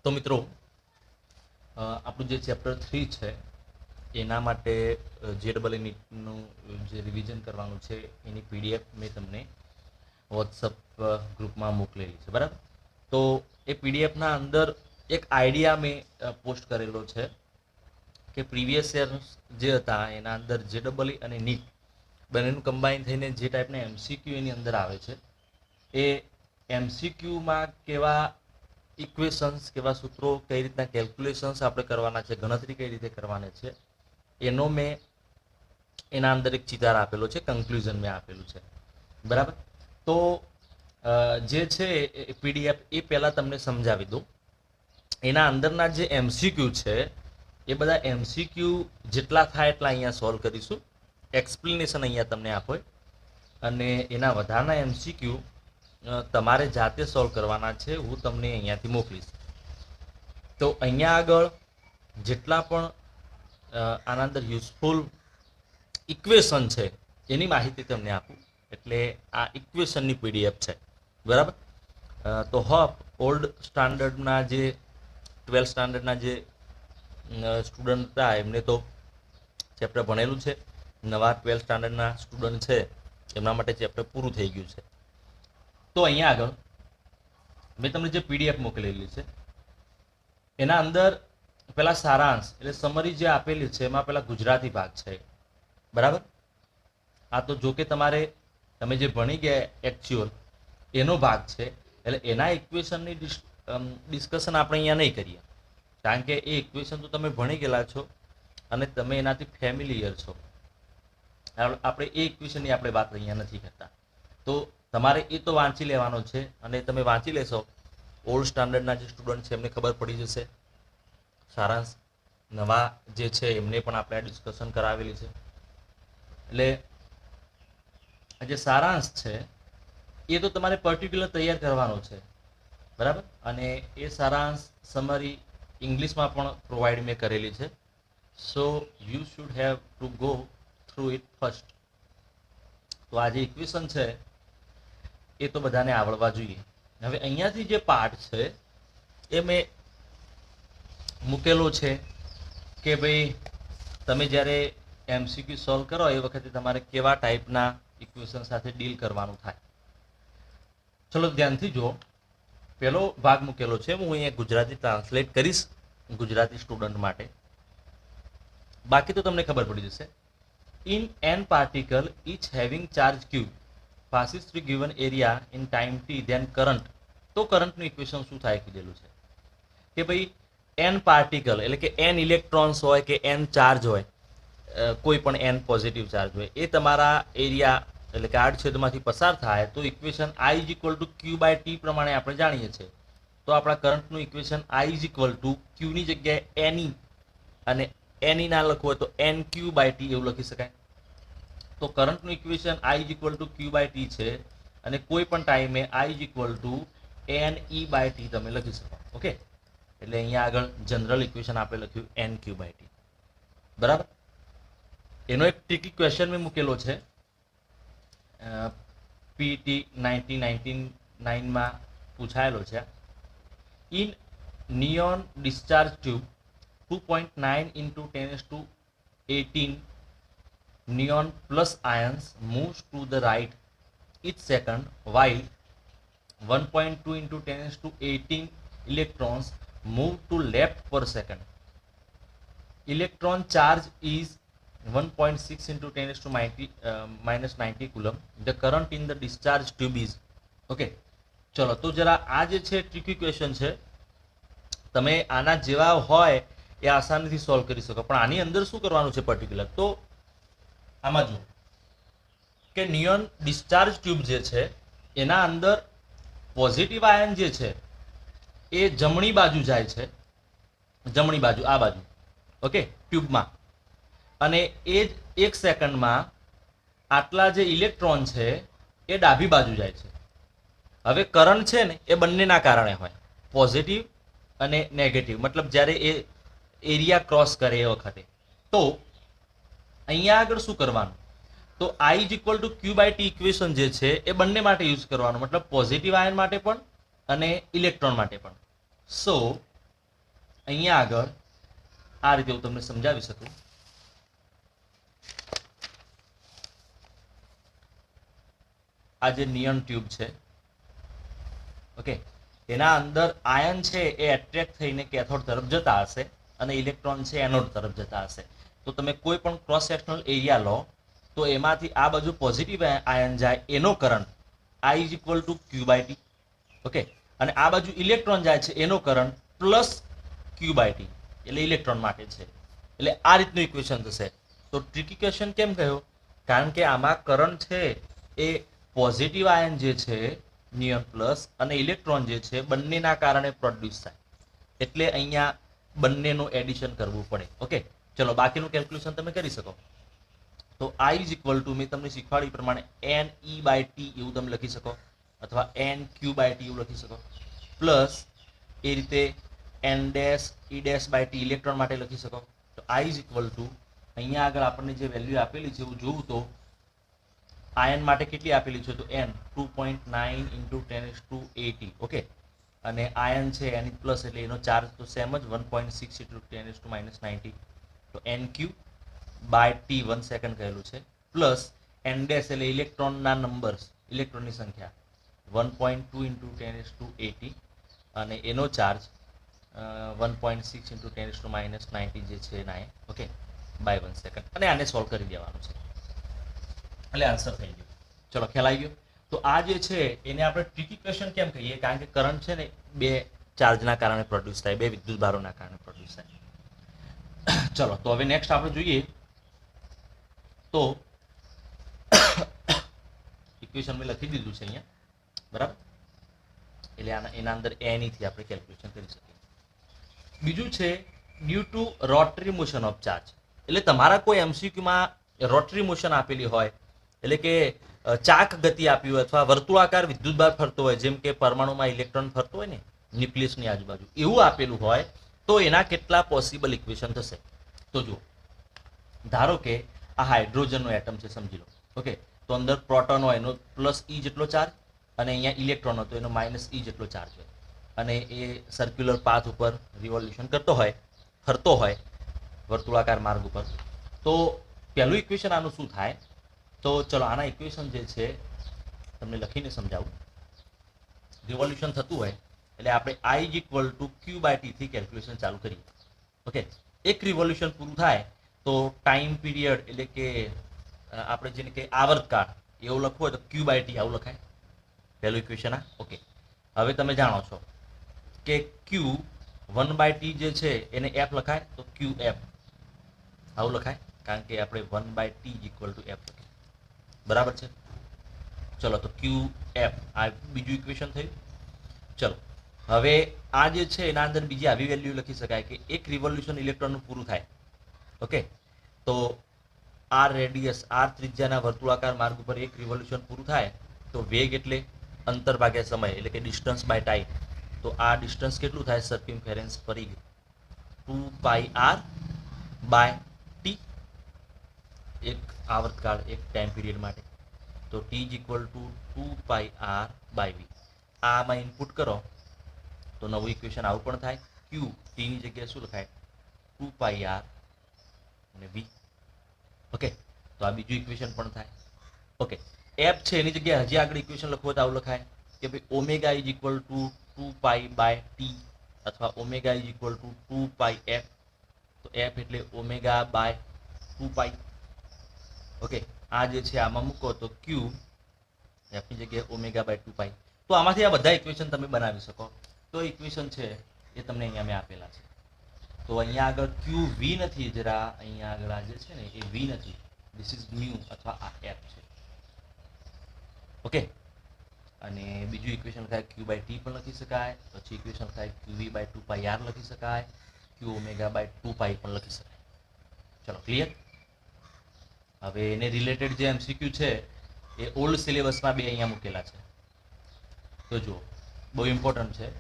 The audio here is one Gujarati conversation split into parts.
તો મિત્રો આપણું જે ચેપ્ટર 3 છે એના માટે જે ડબલ નીટનું જે રિવિઝન કરવાનું છે એની પીડીએફ મેં તમને વોટ્સઅપ ગ્રુપમાં મોકલેલી છે, બરાબર. તો એ પીડીએફના અંદર એક આઈડિયા મેં પોસ્ટ કરેલો છે કે પ્રીવિયસ યર જે હતા એના અંદર જે ડબલ અને નીટ બંનેનું કમ્બાઈન થઈને જે ટાઈપના એમસીક્યુ એની અંદર આવે છે એ એમસીક્યુમાં કેવા ઇક્વેશન્સ, કેવા સૂત્રો, કઈ રીતના કેલ્ક્યુલેશન્સ આપણે કરવાના છે, ગણતરી કઈ રીતે કરવાની છે, એનો મેં એના અંદર એક ચિતાર આપેલો છે, કન્ક્લુઝન મેં આપેલું છે, બરાબર. તો જે છે એ પીડીએફ એ પહેલાં તમને સમજાવી દઉં. એના અંદરના જે એમસીક્યુ છે એ બધા એમસીક્યુ જેટલા થાય એટલા અહીંયા સોલ્વ કરીશું. એક્સપ્લેનેશન અહીંયા તમને આપો અને એના વધારાના એમસીક્યુ તમારે જાતે સોલ્વ કરવાના છે, હું તમને અહીંયાથી મોકલીશ. તો અહીંયા આગળ જેટલા પણ આના અંદર યુઝફુલ ઇક્વેશન છે એની માહિતી તમને આપું. એટલે આ ઇક્વેશનની પીડીએફ છે, બરાબર. તો હોપ ઓલ્ડ સ્ટાન્ડર્ડના જે 12th સ્ટાન્ડર્ડના જે સ્ટુડન્ટ હતા એમને તો ચેપ્ટર ભણેલું છે. નવા 12th સ્ટાન્ડર્ડના સ્ટુડન્ટ છે એમના માટે ચેપ્ટર પૂરું થઈ ગયું છે. તો અહીંયા આગળ મેં તમને જે પીડીએફ મોકલેલી છે એના અંદર પેલા સારાંશ એટલે સમરી જે આપેલી છે એમાં પેલા ગુજરાતી ભાગ છે, બરાબર. આ તો જો કે તમે જે ભણી ગયા એકચ્યુઅલ એનો ભાગ છે, એટલે એના ઇક્વેશનની ડિસ્કશન આપણે અહીંયા નહીં કરીએ, કારણ કે એ ઇક્વેશન તો તમે ભણી ગયેલા છો અને તમે એનાથી ફેમિલિયર છો. આપણે એ ઇક્વેશનની આપણે વાત અહીંયા નથી કરતા. તો તમારે એ તો વાંચી લેવાનો છે અને તમે વાંચી લેશો. ઓલ્ડ સ્ટાન્ડર્ડના જે સ્ટુડન્ટ છે એમને ખબર પડી જશે. સારાંશ નવા જે છે એમને પણ આપણે આ ડિસ્કશન કરાવેલી છે. એટલે જે સારાંશ છે એ તો તમારે પર્ટિક્યુલર તૈયાર કરવાનો છે, બરાબર. અને એ સારાંશ સમરી ઇંગ્લિશમાં પણ પ્રોવાઈડ મેં કરેલી છે. So you should have to go through it first. તો આ જે ઇક્વેશન છે એ તો બધાને આવડવા જોઈએ. હવે અહીંયાથી જે પાર્ટ છે એ મેં મૂકેલો છે કે ભાઈ તમે જ્યારે એમસીક્યુ સોલ્વ કરો એ વખતે તમારે કેવા ટાઈપના ઇક્વેશન સાથે ડીલ કરવાનું થાય. ચલો ધ્યાનથી જુઓ. પહેલો ભાગ મૂકેલો છે, હું અહીંયા ગુજરાતી ટ્રાન્સલેટ કરીશ ગુજરાતી સ્ટુડન્ટ માટે, બાકી તો તમને ખબર પડી જશે. In an particle each having charge q passes through given area in time t then current. તો કરંટનું ઇક્વેશન શું થાય કીધેલું છે કે ભાઈ એન પાર્ટિકલ એટલે કે એન ઇલેક્ટ્રોન્સ હોય કે એન ચાર્જ હોય, કોઈ પણ એન પોઝિટિવ ચાર્જ હોય, એ તમારા એરિયા એટલે કે આડછેદમાંથી પસાર થાય તો equation I is equal to Q by T પ્રમાણે આપણે જાણીએ છીએ. તો આપણા કરંટનું equation I is equal to ક્યુની જગ્યાએ એની અને એની ના લખવું હોય તો એન ક્યુ બાય ટી એવું લખી શકાય. તો કરંટનું equation I is equal to Q by T છે અને કોઈ પણ ટાઈમે I is equal to n e by t તમે લખી શકો. ઓકે, એટલે અહીંયા આગળ જનરલ ઇક્વેશન આપણે લખ્યું એન ક્યુ બાય ટી, બરાબર. એનો એક ટ્રિકી ક્વેશ્ચન મેં મૂકેલો છે, પીટી 1999માં પૂછાયેલો છે. In neon discharge tube 2.9 into 10⁻18 neon plus ions moves to the right each second while 1.2 into 10⁻18 electrons move to left per second. Electron charge is 1.6 into 10⁻90 coulomb. The current in the discharge tube is. Okay, ચલો તો જરા આ જે છે ટ્રિકી ક્વેશ્ચન છે, તમે આના જેવા હોય એ આસાનીથી સોલ્વ કરી શકો, પણ આની અંદર શું કરવાનું છે પર્ટિક્યુલર. તો આમાં જુઓ કે નિયોન ડિસ્ચાર્જ ટ્યુબ જે છે એના અંદર પોઝિટિવ આયન જે છે એ જમણી બાજુ જાય છે, જમણી બાજુ આ બાજુ, ઓકે, ટ્યુબમાં. અને એ જ 1 સેકન્ડમાં આટલા જે ઇલેક્ટ્રોન છે એ ડાબી બાજુ જાય છે. હવે કરંટ છે ને એ બંનેના કારણે હોય, પોઝિટિવ અને નેગેટિવ, મતલબ જ્યારે એ એરિયા ક્રોસ કરે એ વખતે. તો અહીંયા આગળ શું કરવાનું, તો I is equal to Q by T equation જે છે એ બંને માટે યુઝ કરવાનું, મતલબ પોઝિટિવ આયન માટે પણ અને ઇલેક્ટ્રોન માટે પણ. સો અહીંયા આગળ આ રીતે હું તમને સમજાવી શકું. આ જે નિયન ટ્યુબ છે, ઓકે, એના અંદર આયન છે એ એટ્રેક્ટ થઈને કેથોડ તરફ જતા હશે અને ઇલેક્ટ્રોન છે એનોડ તરફ જતા હશે. તો તમે કોઈ પણ ક્રોસ સેક્શનલ એરિયા લો તો એમાંથી આ બાજુ પોઝિટિવ આયન જાય એનો current I is equal to Q by T, okay, અને આ બાજુ ઇલેક્ટ્રોન જાય છે એનો current plus Q by T, એટલે ઇલેક્ટ્રોન માટે છે. એટલે આ રીતનું ઇક્વેશન થશે. તો ટ્રિકી ક્વેશ્ચન કેમ કહ્યો? કારણ કે આમાં કરંટ છે એ પોઝિટિવ આયન જે છે નિયન પ્લસ અને ઇલેક્ટ્રોન જે છે બંનેના કારણે પ્રોડ્યુસ થાય, એટલે અહીંયા બંનેનું એડિશન કરવું પડે. ઓકે, ચલો બાકીનું કેલ્ક્યુલેશન તમે કરી શકો. તો I ઇઝ ઇક્વલ ટુ મેં તમને શીખવાડી પ્રમાણે એન ઈ બાય ટી એવું તમે લખી શકો, અથવા એન ક્યુ બાય ટી એવું લખી શકો, પ્લસ એ રીતે n dash e dash by t electron માટે લખી શકો. તો I ઇઝ ઇક્વલ ટુ અહીંયા આગળ આપણને જે વેલ્યુ આપેલી છે એવું જોવું તો આયન માટે કેટલી આપેલી છે? તો n 2.9 ઇન્ટુ 10⁸80, ઓકે, અને આયન છે એની પ્લસ એટલે એનો ચાર્જ તો સેમ જ 1.6 ઇન્ટુ 10⁻90, તો n Q by T 1 second કહેલું છે, પ્લસ એન ડેશ એટલે ઇલેક્ટ્રોનના નંબર્સ, ઇલેક્ટ્રોનની સંખ્યા 1.2 ઇન્ટુ 10⁸80 અને એનો ચાર્જ 1.6 ઇન્ટુ 10⁻90 જે છે 9, ઓકે, બાય 1 સેકન્ડ, અને આને સોલ્વ કરી દેવાનું છે એટલે આન્સર થઈ ગયો. ચલો ખ્યાલ આવી ગયો. તો આ જે છે એને આપણે ટ્રિકી ક્વેશ્ચન કેમ કહીએ? કારણ કે કરંટ છે ને બે ચાર્જના કારણે પ્રોડ્યુસ થાય, બે વિદ્યુત ભારોના કારણે પ્રોડ્યુસ થાય. ચલો તો હવે નેક્સ્ટ આપણે જોઈએ તો ઇક્વેશન મેં લખી દીધું છે અહીંયા, બરાબર, એટલે એના અંદર એનીથી આપણે કેલ્ક્યુલેશન કરી શકીએ. બીજું છે due to rotary motion of charge. એટલે તમારા કોઈ એમસીક્યુમાં રોટરી મોશન આપેલી હોય, એટલે કે ચાક ગતિ આપી હોય અથવા વર્તુળાકાર વિદ્યુતભાર ફરતો હોય, જેમ કે પરમાણુમાં ઇલેક્ટ્રોન ફરતો હોય ને ન્યુક્લિયસની આજુબાજુ, એવું આપેલું હોય તો એના કેટલા પોસિબલ ઇક્વેશન થશે? તો જુઓ, ધારો કે આ હાઇડ્રોજનનો એટમ છે સમજી લો, ઓકે, તો અંદર પ્રોટોન હોય એનો પ્લસ ઈ જેટલો ચાર્જ અને અહીંયા ઇલેક્ટ્રોન હતો એનો માઇનસ ઈ જેટલો ચાર્જ હોય, અને એ સર્ક્યુલર પાથ ઉપર રિવોલ્યુશન કરતો હોય, ફરતો હોય વર્તુળાકાર માર્ગ ઉપર. તો પહેલું ઇક્વેશન આનું શું થાય? તો ચલો આના ઇક્વેશન જે છે તમને લખીને સમજાવું. રિવોલ્યુશન થતું હોય એટલે આપણે I is equal to Q by T થી કેલ્ક્યુલેશન ચાલુ કરીએ. ઓકે, એક રિવોલ્યુશન પૂરું થાય તો ટાઈમ પીરિયડ એટલે કે આપણે જેને કે આવર્તકાળ એવું લખવું હોય તો ક્યુ બાય ટી આવું લખાય. પહેલું ઇક્વેશન આ. ઓકે, હવે તમે જાણો છો કે ક્યુ 1/t જે છે એને એફ લખાય, તો ક્યુ એફ આવું લખાય, કારણ કે આપણે 1/t ઇક્વલ ટુ એફ લખીએ, બરાબર છે. ચલો તો ક્યુ એફ આ બીજું ઇક્વેશન થયું. ચલો હવે આ જે છે એના અંદર બીજી આવી વેલ્યુ લખી શકાય કે એક રિવોલ્યુશન ઇલેક્ટ્રોનનું પૂરું થાય, ઓકે, તો આર રેડિયસ, આર ત્રિજ્યાના વર્તુળાકાર માર્ગ ઉપર એક રિવોલ્યુશન પૂરું થાય તો વેગ એટલે અંતર ભાગ્યા સમય, એટલે કે ડિસ્ટન્સ બાય ટાઈમ. તો આ ડિસ્ટન્સ કેટલું થાય? સર્કમ્ફેરન્સ ફરી 2πr બાય ટી, એક આવર્તકાળ, એક ટાઈમ પીરિયડ માટે. તો T is equal to 2πr by V. આમાં ઇનપુટ કરો તો નવું ઇક્વેશન આવું પણ થાય. ક્યુ ટીની જગ્યાએ શું લખાય? 2πr અને વી, ઓકે, તો આ બીજું ઇક્વેશન પણ થાય. ઓકે, એફ છે એની જગ્યાએ હજી આગળ ઇક્વેશન લખવું તો આવું લખાય કે ભાઈ omega is equal to 2π by T, અથવા omega is equal to 2π F. તો એફ એટલે ઓમેગા બાય 2π. ઓકે, આ જે છે આમાં મૂકો તો ક્યુ એફની જગ્યાએ ઓમેગા બાય 2π. તો આમાંથી આ બધા ઇક્વેશન તમે બનાવી શકો. તો ઇક્વેશન છે એ તમને અહીંયા મેં આપેલા છે. તો અહીંયા આગળ ક્યુ વી નથી, જરા અહીંયા આગળ આ જે છે ને એ વી નથી, ધીસ ઇઝ મ્યુ અથવા આ એફ છે. ઓકે, અને બીજું ઇક્વેશન થાય ક્યુ બાય ટી પણ લખી શકાય, પછી ઇક્વેશન થાય ક્યુ વી બાય 2πr લખી શકાય, ક્યુ ઓમેગા બાય 2π પણ લખી શકાય. ચલો ક્લિયર. હવે એને રિલેટેડ જે એમસીક્યુ છે એ ઓલ્ડ સિલેબસમાં બે અહીંયા મૂકેલા છે, તો જુઓ, બહુ ઇમ્પોર્ટન્ટ છે.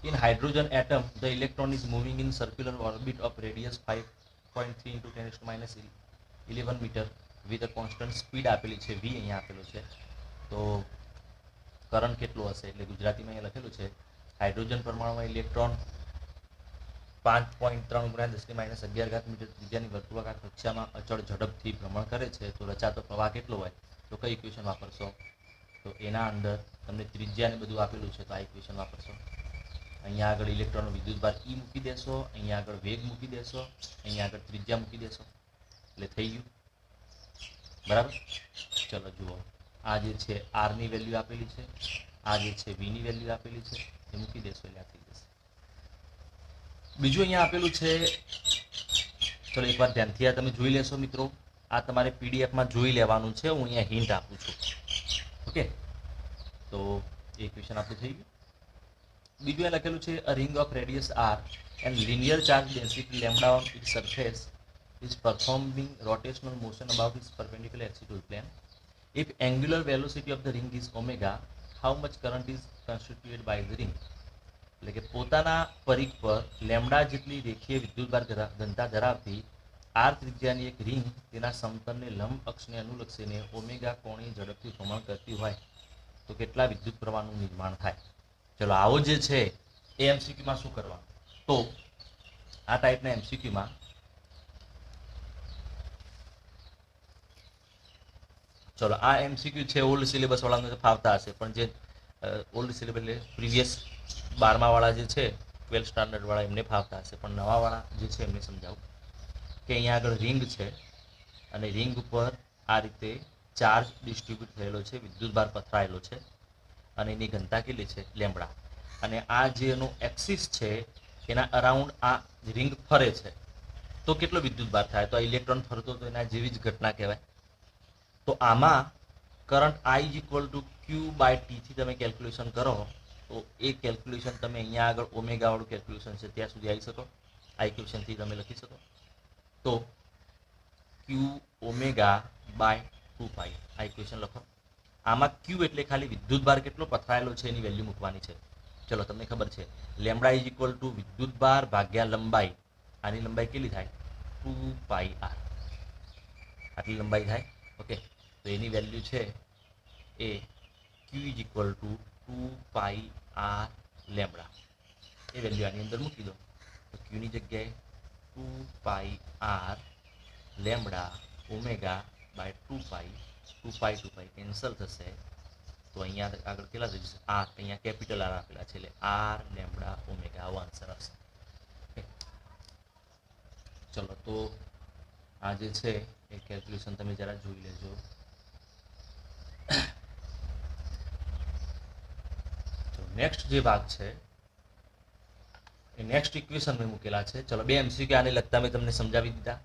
In hydrogen atom the electron is moving in circular orbit of radius 5.3 into 10⁻11 metre with a constant speed આપેલી છે વી, અહીંયા આપેલું છે. તો કરંટ કેટલો હશે? એટલે ગુજરાતીમાં અહીંયા લખેલું છે હાઇડ્રોજન પરમાણુમાં ઇલેક્ટ્રોન 5.3 × 10⁻11 મીટર ત્રિજ્યાની વર્તુળાકાર કક્ષામાં અચળ ઝડપથી ભ્રમણ કરે છે તો રચાતો પ્રવાહ કેટલો હોય? તો કઈ ઇક્વેશન વાપરશો? તો એના અંદર તમને ત્રિજ્યાને બધું આપેલું છે તો આ ઇક્વેશન વાપરશો. અહીંયા આગળ ઇલેક્ટ્રોનનો વિદ્યુતભાર E મૂકી દેશો, અહીંયા આગળ વેગ મૂકી દેશો, અહીંયા આગળ ત્રિજ્યા મૂકી દેશો એટલે થઈ ગયું. બરાબર. ચલો જુઓ, આ જે છે R ની વેલ્યુ આપેલી છે, આ જે છે V ની વેલ્યુ આપેલી છે, એ મૂકી દેશો એટલે આ થઈ જશે. બીજું અહીંયા આપેલું છે, ચલો એકવાર ધ્યાનથી આ તમે જોઈ લેશો મિત્રો. આ તમારે પીડીએફમાં જોઈ લેવાનું છે, હું અહીંયા હિન્ટ આપું છું. ઓકે, તો એ ક્વેશ્ચન આપણે થઈ ગયું. બીજું એ લખેલું છે a ring of radius r and linear charge density lambda on its surface is performing rotational motion about its perpendicular axis to the plane. If angular velocity of the ring is omega, how much current is constituted by the ring? એટલે કે પોતાના પરિઘ પર લેમ્ડા જેટલી રેખીય વિદ્યુતભાર ઘનતા ધરાવતી r ત્રિજ્યાની એક રિંગ તેના સમતલને લંબ અક્ષને અનુલક્ષીને ઓમેગા કોણીય ઝડપથી ભ્રમણ કરતી હોય તો કેટલા વિદ્યુત પ્રવાહનું નિર્માણ થાય? ચલો આવો જે છે એ એમસીક્યુમાં શું કરવાનું? તો આ ટાઈપના એમસીક્યુમાં ચલો આ એમસીક્યુ છે ઓલ્ડ સિલેબસ વાળાને ફાવતા હશે, પણ જે ઓલ્ડ સિલેબસ એટલે પ્રીવિયસ 12મા વાળા જે છે 12 સ્ટાન્ડર્ડ વાળા એમને ફાવતા હશે, પણ નવા વાળા જે છે એમને સમજાવું કે અહીંયા આગળ રિંગ છે અને રિંગ ઉપર આ રીતે ચાર્જ ડિસ્ટ્રીબ્યુટ થયેલો છે, વિદ્યુતભાર પથરાયેલો છે અને એની ઘનતા કેટલી છે? લેમ્બડા. અને આ જે એનો એક્સિસ છે એના અરાઉન્ડ આ રિંગ ફરે છે તો કેટલો વિદ્યુતભાર થાય? તો આ ઇલેક્ટ્રોન ફરતો તો એના જેવી જ ઘટના કહેવાય. તો આમાં કરંટ I = Q/T થી તમે કેલ્ક્યુલેશન કરો તો એ કેલ્ક્યુલેશન તમે અહીંયા આગળ ઓમેગા વાળું કેલ્ક્યુલેશન છે ત્યાં સુધી આવી શકો. આ ઇક્વેશનથી તમે લખી શકો. તો Q ω/2π આ ઇક્વેશન લખો. આમાં Q એટલે ખાલી વિદ્યુતભાર કેટલો પથરાયેલો છે એની વેલ્યુ મૂકવાની છે. ચલો તમને ખબર છે લેમ્બડા = વિદ્યુતભાર ભાગ્યા લંબાઈ. આની લંબાઈ કેટલી થાય? 2πr. આટલી લંબાઈ થાય. ઓકે, તો એની વેલ્યુ છે એ Q = 2πr લેમ્બડા. એ વેલ્યુ આની અંદર મૂકી દો તો Q ની જગ્યાએ 2πr લેમ્બડા ω/2π 2π કેન્સલ થશે તો અહીંયા આગળ કેટલા થઈ જશે? R. અહીંયા કેપિટલ R આપેલા છે એટલે R લેમ્બડા ઓમેગા આવો આન્સર આવશે. ચલો તો આ જે છે એ કેલ્ક્યુલેશન તમે જરા જોઈ લેજો. નેક્સ્ટ જે ભાગ છે એ નેક્સ્ટ ઇક્વેશન મેં મૂકેલા છે. ચલો બે એમસીક્યુ આને લગતા મેં તમને સમજાવી દીધા.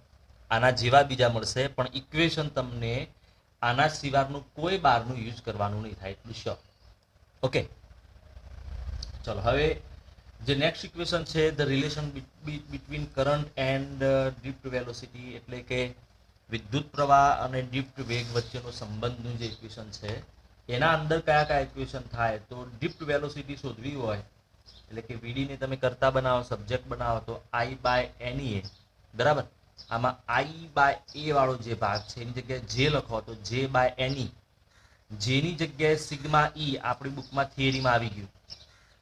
આના જેવા બીજા મળશે પણ ઇક્વેશન તમને આના સિવાયનું કોઈ બારનું યુઝ કરવાનું નહીં થાય એટલું શ્યોર. ઓકે, ચલો હવે જે નેક્સ્ટ ઇક્વેશન છે the relation between current and drift velocity, એટલે કે વિદ્યુત પ્રવાહ અને ડ્રિફ્ટ વેગ વચ્ચેનો સંબંધનું જે ઇક્વેશન છે એના અંદર કયા કયા ઇક્વેશન થાય? તો ડ્રિફ્ટ વેલોસિટી શોધવી હોય એટલે કે VD ને તમે કરતા બનાવો, સબ્જેક્ટ બનાવો તો I/NE. બરાબર. આમાં I/A વાળો જે ભાગ છે એની જગ્યાએ J લખો તો J/NE. જેની જગ્યાએ સિગ્મા E આપણી બુકમાં થિયરીમાં આવી ગયું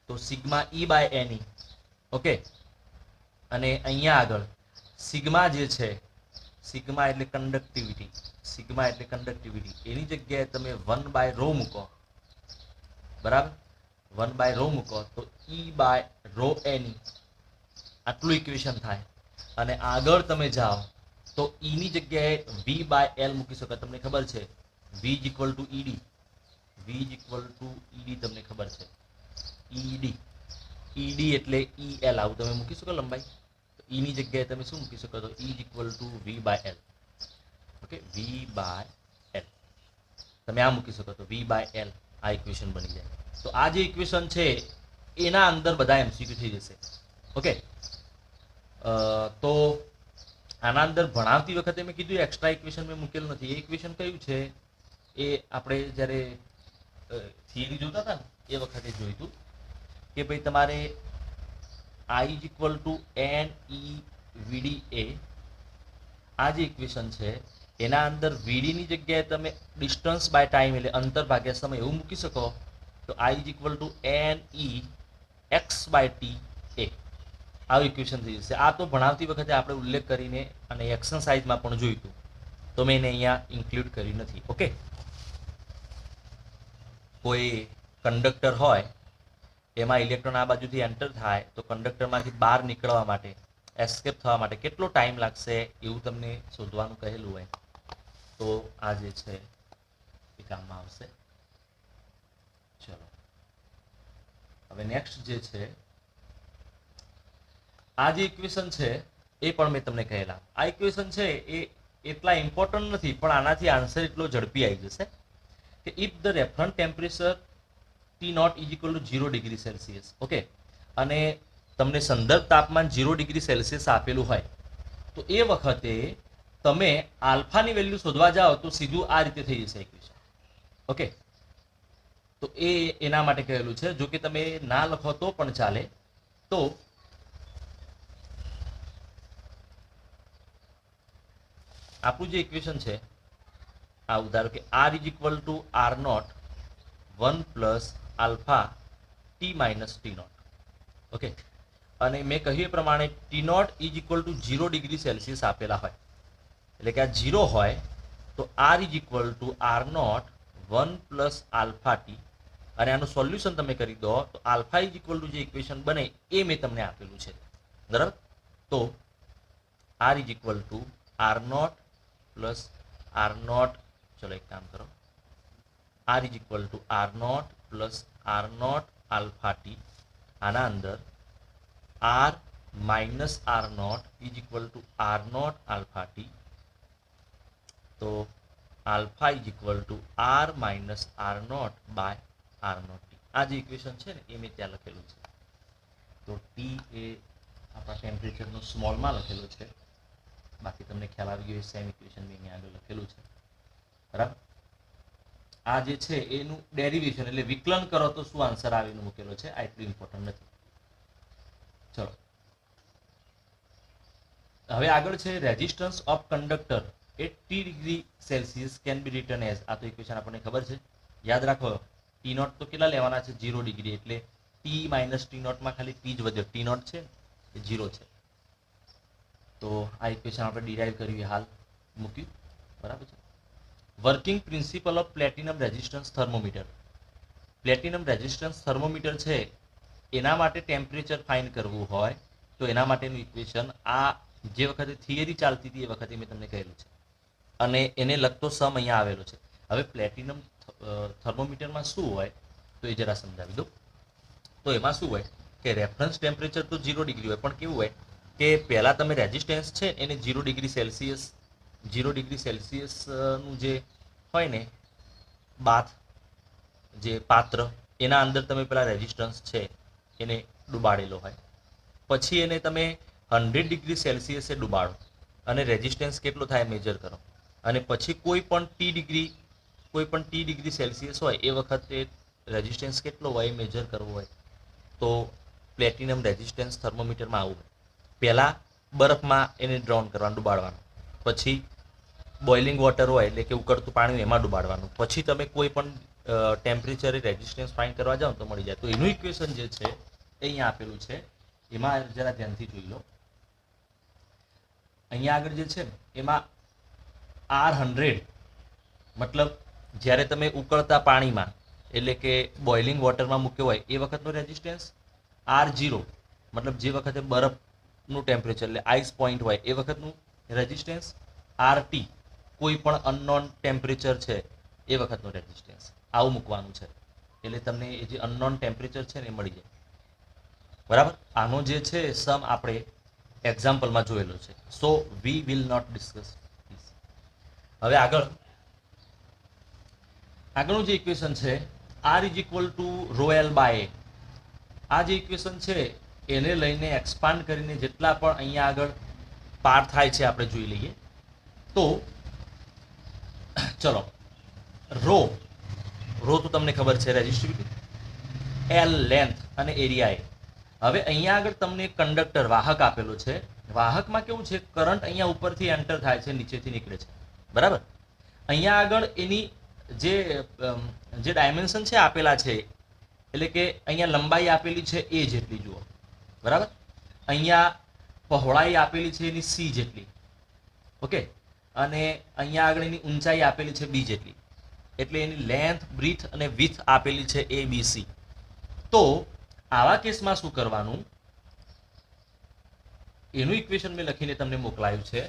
તો સિગ્મા E/NE. ઓકે, અને અહીંયા આગળ સિગ્મા જે છે, સિગ્મા એટલે કન્ડક્ટિવિટી, સિગ્મા એટલે કન્ડક્ટિવિટી, એની જગ્યાએ તમે 1/ρ મૂકો. બરાબર, 1/ρ મૂકો તો E/ρNE આટલું ઇક્વેશન થાય. અને આગળ તમે જાઓ તો E ની જગ્યાએ V/L મૂકી શકો. તમને ખબર છે V = ED, V = ED તમને ખબર છે. ED એટલે EL આવું તમે મૂકી શકો લંબાઈ. તો E ની જગ્યાએ તમે શું મૂકી શકો? તો E = V/L. ઓકે, V/L તમે આ મૂકી શકો તો V/L આ ઇક્વેશન બની જાય. તો આ જે ઇક્વેશન છે એના અંદર બધા એમસીક્યુ થઈ જશે. ઓકે, તો આના અંદર ભણાવતી વખતે મેં કીધું એક્સ્ટ્રા ઇક્વેશન મેં મૂકેલું નથી. એ ઇક્વેશન કયું છે એ આપણે જ્યારે થિયરી જોતા હતા ને એ વખતે જોયું હતું કે ભાઈ તમારે I = NE/VDA આ જે ઇક્વેશન છે એના અંદર VD ની જગ્યાએ તમે ડિસ્ટન્સ બાય ટાઈમ એટલે અંતર ભાગ્યા સમય એવું મૂકી શકો તો I = NE/x/T A. આવું ઇક્વેશન થઈ જશે. આ તો ભણાવતી વખતે આપણે ઉલ્લેખ કરીને અને એક્સરસાઇઝમાં પણ જોયું હતું, તો મેં એને અહીંયા ઇન્ક્લુડ કર્યું નથી. ઓકે, કોઈ કંડક્ટર હોય એમાં ઇલેક્ટ્રોન આ બાજુથી એન્ટર થાય તો કંડક્ટરમાંથી બહાર નીકળવા માટે, એસ્કેપ થવા માટે કેટલો ટાઈમ લાગશે એવું તમને શોધવાનું કહેલું હોય તો આ જે છે એ કામમાં આવશે. ચલો હવે નેક્સ્ટ જે છે, આ જે ઇક્વેશન છે એ પણ મેં તમને કહેલા. આ ઇક્વેશન છે એ એટલા ઇમ્પોર્ટન્ટ નથી, પણ આનાથી આન્સર એટલો ઝડપી આવી જશે કે if the reference temperature T0 is equal two 0 degree Celsius. Okay, અને તમને સંદર્ભ તાપમાન 0 ડિગ્રી સેલ્સિયસ આપેલું હોય તો એ વખતે તમે આલ્ફાની વેલ્યુ શોધવા જાઓ તો સીધું આ રીતે થઈ જશે ઇક્વેશન. ઓકે, તો એ એના માટે કહેલું છે. જો કે તમે ના લખો તો પણ ચાલે. તો આપણું જે ઇક્વેશન છે આ ધારો કે R is equal to R0 1 plus alpha T minus T0. Okay, અને મેં કહ્યું એ પ્રમાણે T0 is equal two 0 degree Celsius આપેલા હોય, એટલે કે આ 0 હોય તો R is equal to R0 1 plus alpha T, અને આનું સોલ્યુશન તમે કરી દો તો આલ્ફા ઇઝ ઇક્વલ ટુ જે ઇક્વેશન બને એ મેં તમને આપેલું છે. બરાબર, તો R is equal to R0 plus R0, ચલો એક કામ કરો, R is equal to R0 plus R0 alpha T, આના અંદર R minus R0 is equal to R0 alpha T, તો alpha is equal to R minus R0 by R0 T. આ જે ઇક્વેશન છે ને એ મેં ત્યાં લખેલું છે. તો ટી એ આપણા ટેમ્પરેચરનું સ્મોલમાં લખેલું છે, બાકી તમને ખ્યાલ આવી ગયો સેમ ઇક્વેશન મેં અહીંયા આગળ લખેલું છે. બરાબર, આ જે છે એનું ડેરિવેશન એટલે વિકલન કરો તો શું આન્સર આવે એનું મૂકેલો છે. આ એટલું ઇમ્પોર્ટન્ટ નથી. ચલો હવે આગળ છે resistance of conductor at T degree Celsius can be written as. આ તો ઇક્વેશન આપણને ખબર છે, યાદ રાખો. T0 તો કેટલા લેવાના છે? 0 ડિગ્રી, એટલે T માઇનસ T0 માં ખાલી T જ વધ્યો. T0 છે એ 0 છે. તો આ ઇક્વેશન આપણે ડિરાઈવ કર્યું, હાલ મૂક્યું. બરાબર છે. Working principal of platinum resistance thermometer. Platinum resistance thermometer છે એના માટે ટેમ્પરેચર ફાઇન્ડ કરવું હોય તો એના માટેનું ઇક્વેશન આ જે વખતે થિયરી ચાલતી હતી એ વખતે મેં તમને કહેલું છે, અને એને લગતો સમ અહીંયા આવેલો છે. હવે પ્લેટિનમ થર્મોમીટરમાં શું હોય તો એ જરા સમજાવી દઉં. તો એમાં શું હોય કે રેફરન્સ ટેમ્પરેચર તો 0 ડિગ્રી હોય, પણ કેવું હોય કે પહેલાં તમે રેઝિસ્ટન્સ છે એને 0 ડિગ્રી સેલ્સિયસનું જે હોય ને બાથ, જે પાત્ર, એના અંદર તમે પેલા રેઝિસ્ટન્સ છે એને ડુબાડેલો હોય. પછી એને તમે 100 ડિગ્રી સેલ્સિયસે ડુબાડો અને રેઝિસ્ટન્સ કેટલો થાય મેજર કરો, અને પછી કોઈ પણ ટી ડિગ્રી સેલ્સિયસ હોય એ વખતે રેઝિસ્ટન્સ કેટલો હોય મેજર કરવો હોય તો પ્લેટિનમ રેઝિસ્ટન્સ થર્મોમીટરમાં આવું હોય. પહેલાં બરફમાં એને ડ્રાઉન કરવાનું, ડુબાડવાનું, પછી બોઇલિંગ વોટર હોય એટલે કે ઉકળતું પાણી હોય એમાં ડુબાડવાનું, પછી તમે કોઈ પણ ટેમ્પરેચરે રેઝિસ્ટન્સ ફાઇન્ડ કરવા જાઓ તો મળી જાય. તો એનું ઇક્વેશન જે છે એ અહીંયા આપેલું છે, એમાં જરા ધ્યાનથી જોઈ લો. અહીંયા આગળ જે છે એમાં R100 મતલબ જ્યારે તમે ઉકળતા પાણીમાં એટલે કે બોઇલિંગ વોટરમાં મૂક્યો હોય એ વખતનો રેઝિસ્ટન્સ, R0 મતલબ જે વખતે બરફનું ટેમ્પરેચર એટલે આઈસ પોઈન્ટ હોય એ વખતનું રેઝિસ્ટન્સ, RT કોઈ પણ અનનોન ટેમ્પરેચર છે એ વખતનું રેઝિસ્ટન્સ. આવું મૂકવાનું છે એટલે તમને એ જે અનનોન ટેમ્પરેચર છે ને એ મળી જાય. બરાબર, આનો જે છે સમ આપણે એક્ઝામ્પલમાં જોયેલો છે, so we will not discuss. હવે આગળનું જે ઇક્વેશન છે R is equal to rho L by A. આ જે ઇક્વેશન છે એને લઈને એક્સપાન્ડ કરીને જેટલા પણ અહીંયા આગળ પાર થાય છે આપણે જોઈ લઈએ. તો ચલો, રો તો તમને ખબર છે રેઝિસ્ટિવિટી, એલ લેન્થ અને એરિયા એ. હવે અહીંયા આગળ તમને કંડક્ટર વાહક આપેલો છે. વાહકમાં કેવું છે, કરંટ અહીંયા ઉપરથી એન્ટર થાય છે, નીચેથી નીકળે છે. બરાબર, અહીંયા આગળ એની જે ડાયમેન્શન છે આપેલા છે, એટલે કે અહીંયા લંબાઈ આપેલી છે એ જેટલી જુઓ. બરાબર, અહીંયા પહોળાઈ આપેલી છે એની સી જેટલી, ઓકે, અને અહીંયા આગળ એની ઊંચાઈ આપેલી છે બી જેટલી, એટલે એની લેન્થ, બ્રીથ અને વિથ આપેલી છે એ બી સી. તો આવા કેસમાં શું કરવાનું, એનું ઇક્વેશન મેં લખીને તમને મોકલાયું છે.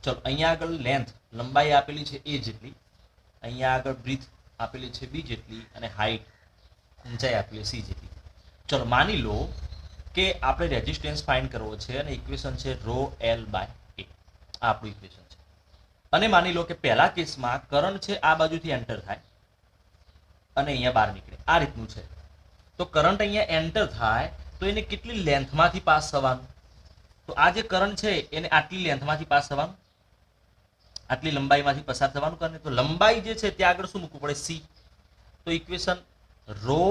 ચલો, અહીંયા આગળ લેન્થ, લંબાઈ આપેલી છે એ જેટલી, અહીંયા આગળ બ્રીથ આપેલી છે બી જેટલી, અને હાઈટ, ઊંચાઈ આપેલી સી જેટલી. ચલો, માની લો કે આપણે રેઝિસ્ટન્સ ફાઇન્ડ કરવો છે અને ઇક્વેશન છે રો એલ બાય એ, આપણું ઇક્વેશન છે. અને માની લો કે પહેલા કેસમાં કરંટ છે આ બાજુથી એન્ટર થાય અને અહીંયા બહાર નીકળે, આ રીતનું છે. તો કરંટ અહીંયા એન્ટર થાય તો એને કેટલી લેન્થમાંથી પાસ થવાનું, તો આ જે કરંટ છે એને આટલી લેન્થમાંથી પાસ થવાનું, આટલી લંબાઈમાંથી પસાર થવાનું. કારણ તો લંબાઈ જે છે ત્યાં આગળ શું મૂકવું પડે, સી. તો ઇક્વેશન રો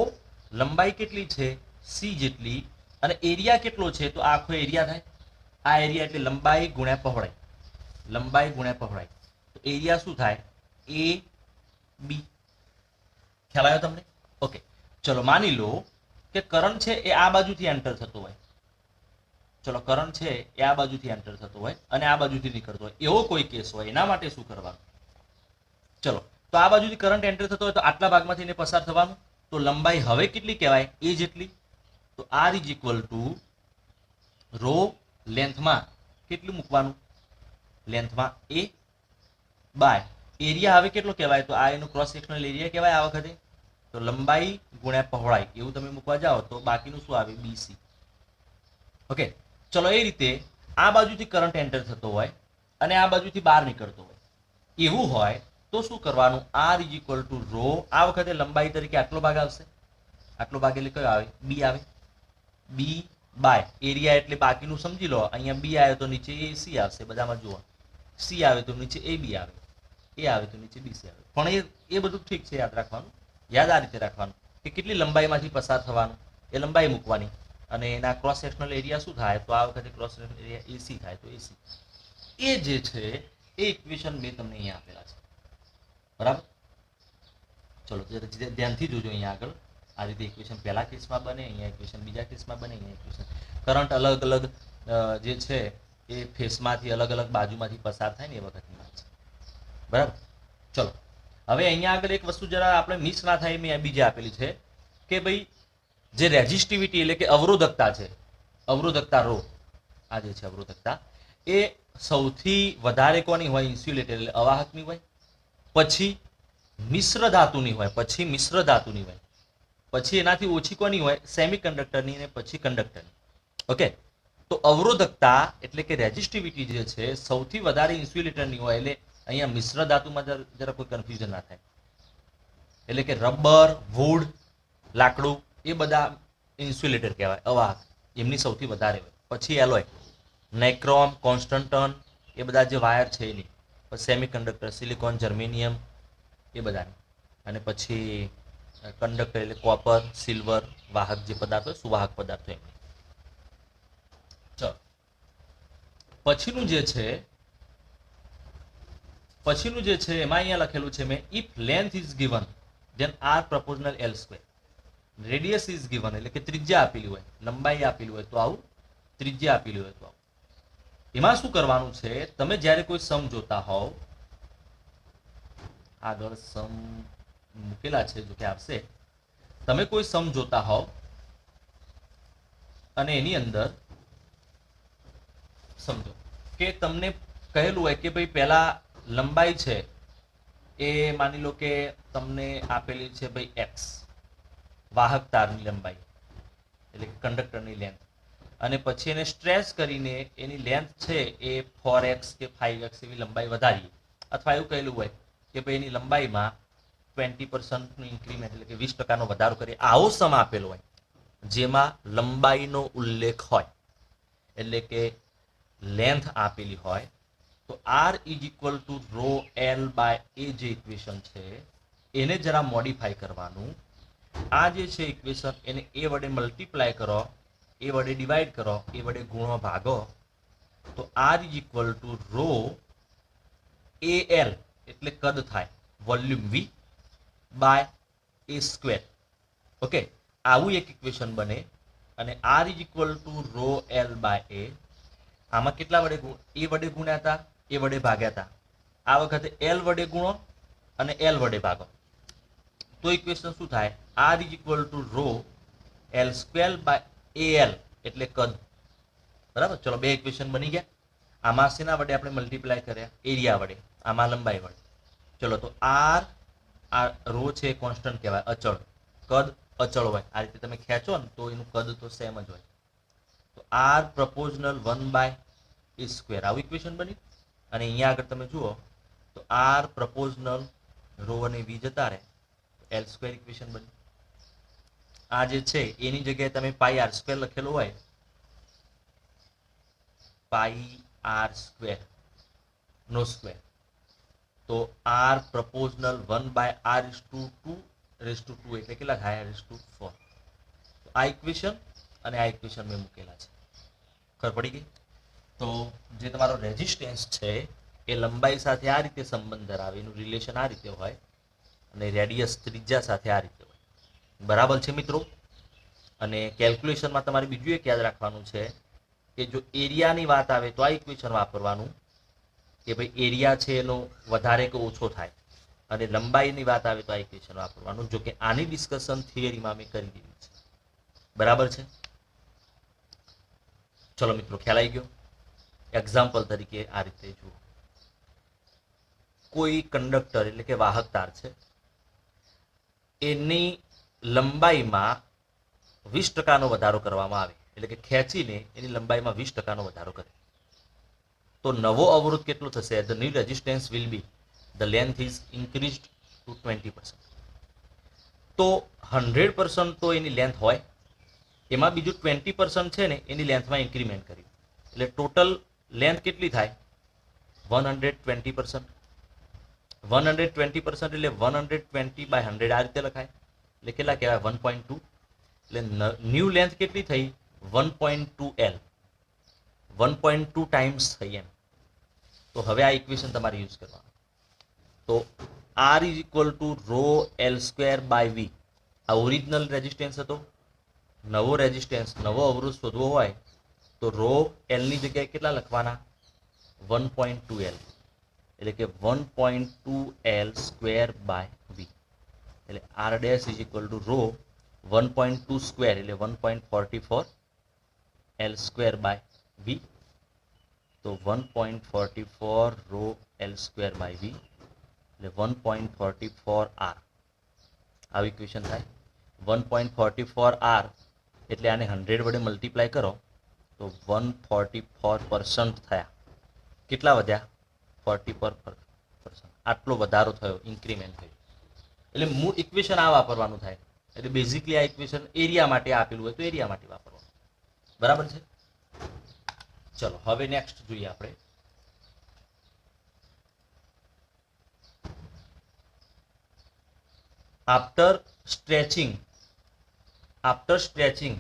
લંબાઈ કેટલી છે સી જેટલી, અને એરિયા કેટલો છે તો આખો એરિયા થાય. આ એરિયા એટલે લંબાઈ ગુણ્યા પહોળાઈ, લંબાઈ ગુણ્યા પહોળાઈ. તો એરિયા શું થાય, એ બી. ખ્યાલ આવ્યો તમને? ઓકે, ચલો માની લો કે કરંટ છે એ આ બાજુથી એન્ટર થતો હોય, ચલો કરંટ છે એ આ બાજુથી એન્ટર થતો હોય અને આ બાજુથી નીકળતો હોય, એવો કોઈ કેસ હોય, એના માટે શું કરવાનું? ચલો, તો આ બાજુથી કરંટ એન્ટર થતો હોય તો આટલા ભાગમાંથી એને પસાર થવાનું. તો લંબાઈ હવે કેટલી કહેવાય, એ જેટલી. તો R is equal to rho લેન્થમાં કેટલું મૂકવાનું, લેન્થમાં એ બાય એરિયા હવે કેટલો કહેવાય, તો આ એનો ક્રોસ સેક્શનલ એરિયા કહેવાય આ વખતે. તો લંબાઈ ગુણ્યા પહોળાઈ એવું તમે મૂકવા જાઓ તો બાકીનું શું આવે, બીસી. ઓકે, ચલો, એ રીતે આ બાજુથી કરંટ એન્ટર થતો હોય અને આ બાજુથી બહાર નીકળતો હોય, એવું હોય તો શું કરવાનું, R is equal to rho, આ વખતે લંબાઈ તરીકે આટલો ભાગ આવશે, આટલો ભાગ એટલે કયો આવે, બી આવે, બી બાય એરિયા એટલે બાકીનું સમજી લો. અહીંયા બી આવે તો નીચે એ સી આવશે, બધામાં જુઓ, સી આવે તો નીચે એ બી આવે, એ આવે તો નીચે બીસી આવે. પણ એ બધું ઠીક છે, યાદ રાખવાનું, યાદ આ રીતે રાખવાનું કે કેટલી લંબાઈમાંથી પસાર થવાનું, એ લંબાઈ મૂકવાની, અને એના ક્રોસ સેક્શનલ એરિયા શું થાય, તો આ વખતે ક્રોસ સેક્શનલ એરિયા એસી થાય, તો એસી. એ જે છે એ ઇક્વેશન મેં તમને અહીંયા આપેલા છે, બરાબર. ચલો, ધ્યાનથી જોજો. અહીંયા આગળ આ રીતે ઇક્વેશન પહેલા કેસમાં બને, અહીંયા ઇક્વેશન બીજા કેસમાં બને, અહીંયા ઇક્વેશન કરંટ અલગ અલગ જે છે એ ફેસમાંથી અલગ અલગ બાજુમાંથી પસાર થાય ને એ વખતની વાત છે, બરાબર. ચલો, હવે અહીંયા આગળ એક વસ્તુ જરા આપણે મિસ ના થાય મેં બીજે આપેલી છે કે ભાઈ જે રેઝિસ્ટિવિટી એટલે કે અવરોધકતા છે, અવરોધકતા રો, આ જે છે અવરોધકતા, એ સૌથી વધારે કોની હોય, ઇન્સ્યુલેટર એટલે અવાહકની હોય, પછી મિશ્ર ધાતુની હોય, પછી મિશ્ર ધાતુની હોય, પછી એનાથી ઓછી કોની હોય, સેમિકન્ડક્ટરની, અને પછી કંડક્ટરની. ઓકે, તો અવરોધકતા એટલે કે રેઝિસ્ટિવિટી જે છે સૌથી વધારે ઇન્સ્યુલેટરની હોય. એટલે અહીંયા મિશ્ર ધાતુમાં જરા કોઈ કન્ફ્યુઝન ના થાય, એટલે કે રબર, વુડ, લાકડું, એ બધા ઇન્સ્યુલેટર કહેવાય, અવાહક, એમની સૌથી વધારે હોય. પછી એલોય, નાઇક્રોમ, કોન્સ્ટન્ટન, એ બધા જે વાયર છે એની, પછી સેમિકન્ડક્ટર, સિલિકોન, જર્મેનિયમ, એ બધાની, અને પછી કંડક્ટર એટલે કોપર, સિલ્વર, વાહક જે પદાર્થો, સુવાહક પદાર્થો એમની. ચલો, પછીનું જે છે એમાં અહીંયા લખેલું છે મેં, if length is given then R proportional L square, radius is given એટલે કે ત્રિજ્યા આપેલી હોય, લંબાઈ આપેલી હોય તો આવું, ત્રિજ્યા આપેલી હોય તો આવું. એમાં શું કરવાનું છે, તમે જ્યારે કોઈ સમ જોતા હોવ, આગળ સમ મૂકેલા છે જો કે આપશે, તમે કોઈ સમ જોતા હોવ અને એની અંદર સમજો કે તમને કહેલું હોય કે ભાઈ પહેલા લંબાઈ છે એ માની લો કે તમને આપેલી છે ભાઈ એક્સ, વાહક તારની લંબાઈ એટલે કે કંડક્ટરની લેન્થ, અને પછી એને સ્ટ્રેચ કરીને એની લેન્થ છે એ 4x કે 5x એવી લંબાઈ વધારીએ, અથવા એવું કહેલું હોય કે ભાઈ એની લંબાઈમાં 20% ઇન્ક્રીમેન્ટ એટલે કે 20% વધારો કરીએ, આવો સમ આપેલો હોય જેમાં લંબાઈનો ઉલ્લેખ હોય, એટલે કે લેન્થ આપેલી હોય, તો R is equal to rho L by A જે ઇક્વેશન છે એને જરા મોડિફાઈ કરવાનું. આ જે છે ઇક્વેશન એને એ વડે મલ્ટીપ્લાય કરો, એ વડે ડિવાઈડ કરો, એ વડે ગુણો ભાગો, તો R is equal to rho A L એટલે કદ થાય volume V by A square. Okay, આવું એક ઇક્વેશન બને. અને R is equal to rho L by A. આમાં કેટલા વડે એ વડે ગુણ્યા હતા, એ વડે ભાગ્યા હતા. આ વખતે એલ વડે ગુણો અને એલ વડે ભાગો તો ઇક્વેશન શું થાય? R is equal to rho L square by A L એટલે કદ. બરાબર, ચલો બે ઇક્વેશન બની ગયા. આમાં શેના વડે આપણે મલ્ટીપ્લાય કર્યા? એરિયા વડે. આમાં લંબાઈ વડે. ચલો તો આર આ રો છે કોન્સ્ટન્ટ કહેવાય, અચળ. કદ અચળ હોય. આ રીતે તમે ખેંચો ને તો એનું કદ તો સેમ જ હોય. તો R proportional 1 by A square આવું ઇક્વેશન બની. અને અહીંયા આગળ તમે જુઓ તો આર પ્રપોઝનલ રો અને વી જતા રહે એલ સ્ક્વેર ઇક્વેશન બની. આ જે છે એની જગ્યાએ તમે પાઈ આર સ્ક્વેર લખેલો હોય, પાઈ આર સ્ક્વેર નો સ્ક્વેર, તો R proportional 1 by R is to 2 raise to 2 એટલે કેટલા થાય? Raise to 4. તો આ ઇક્વેશન અને આ ઇક્વેશન મેં મૂકેલા છે. ખબર પડી ગઈ? તો જે તમારો રેઝિસ્ટન્સ છે એ લંબાઈ સાથે આ રીતે સંબંધ ધરાવે, એનું રિલેશન આ રીતે હોય, અને રેડિયસ ત્રિજ્યા સાથે આ રીતે હોય. બરાબર છે મિત્રો? અને કેલ્ક્યુલેશનમાં તમારે બીજું એક યાદ રાખવાનું છે કે જો એરિયાની વાત આવે તો આ ઇક્વેશન વાપરવાનું કે ભાઈ એરિયા છે એનો વધારે કે ઓછો થાય, અને લંબાઈની વાત આવે તો આ ઇક્વેશન વાપરવાનું. જો કે આની ડિસ્કશન થિયરીમાં મેં કરી દીધી છે. બરાબર છે? ચલો મિત્રો, ખ્યાલ આવી ગયો? એક્ઝામ્પલ તરીકે આ રીતે જુઓ. કોઈ કંડક્ટર એટલે કે વાહક તાર છે, એની લંબાઈમાં 20% વધારો કરવામાં આવે, એટલે કે ખેંચીને એની લંબાઈમાં 20% વધારો કરે, તો નવો અવરોધ કેટલો થશે? The new resistance will be the length is increased to 20%. તો 100% તો એની લેન્થ હોય, એમાં બીજું 20% છે ને એની લેન્થમાં ઇન્ક્રીમેન્ટ કર્યું, એટલે ટોટલ લેન્થ કેટલી થાય? 120%. 120% એટલે 120 બાય 100 આ રીતે લખાય, એટલે કેટલા કહેવાય? 1.2. એટલે ન્યૂ લેન્થ કેટલી થઈ? 1.2 એલ. 1.2 ટાઈમ્સ થઈ એમ. તો હવે આ ઇક્વેશન તમારે યુઝ કરવાનું. તો R is equal to rho L square by V. આ ઓરિજિનલ રેઝિસ્ટન્સ હતો. નવો રેઝિસ્ટન્સ, નવો અવરોધ શોધવો હોય તો રો એલની જગ્યાએ કેટલા લખવાના? 1.2 એલ. એટલે કે 1.2 એલ સ્ક્વેર બાય વી. એટલે R dash is equal to rho 1.2 square એટલે 1.44 એલ સ્ક્વેર બાય વી. તો 1.44 rho L square by V એટલે 1.44 આર. આવી ઇક્વેશન થાય. 1.44 આર એટલે આને 100 વડે મલ્ટીપ્લાય કરો તો 144% થયા. કેટલા વધ્યા? 44%. આટલો વધારો થયો, ઇન્ક્રીમેન્ટ થયો. એટલે મૂળ ઇક્વેશન આ વાપરવાનું થાય. એટલે બેઝિકલી આ ઇક્વેશન એરિયા માટે આપેલું હોય તો એરિયા માટે વાપરવાનું. બરાબર છે? ચલો હવે નેક્સ્ટ જોઈએ આપણે. After stretching,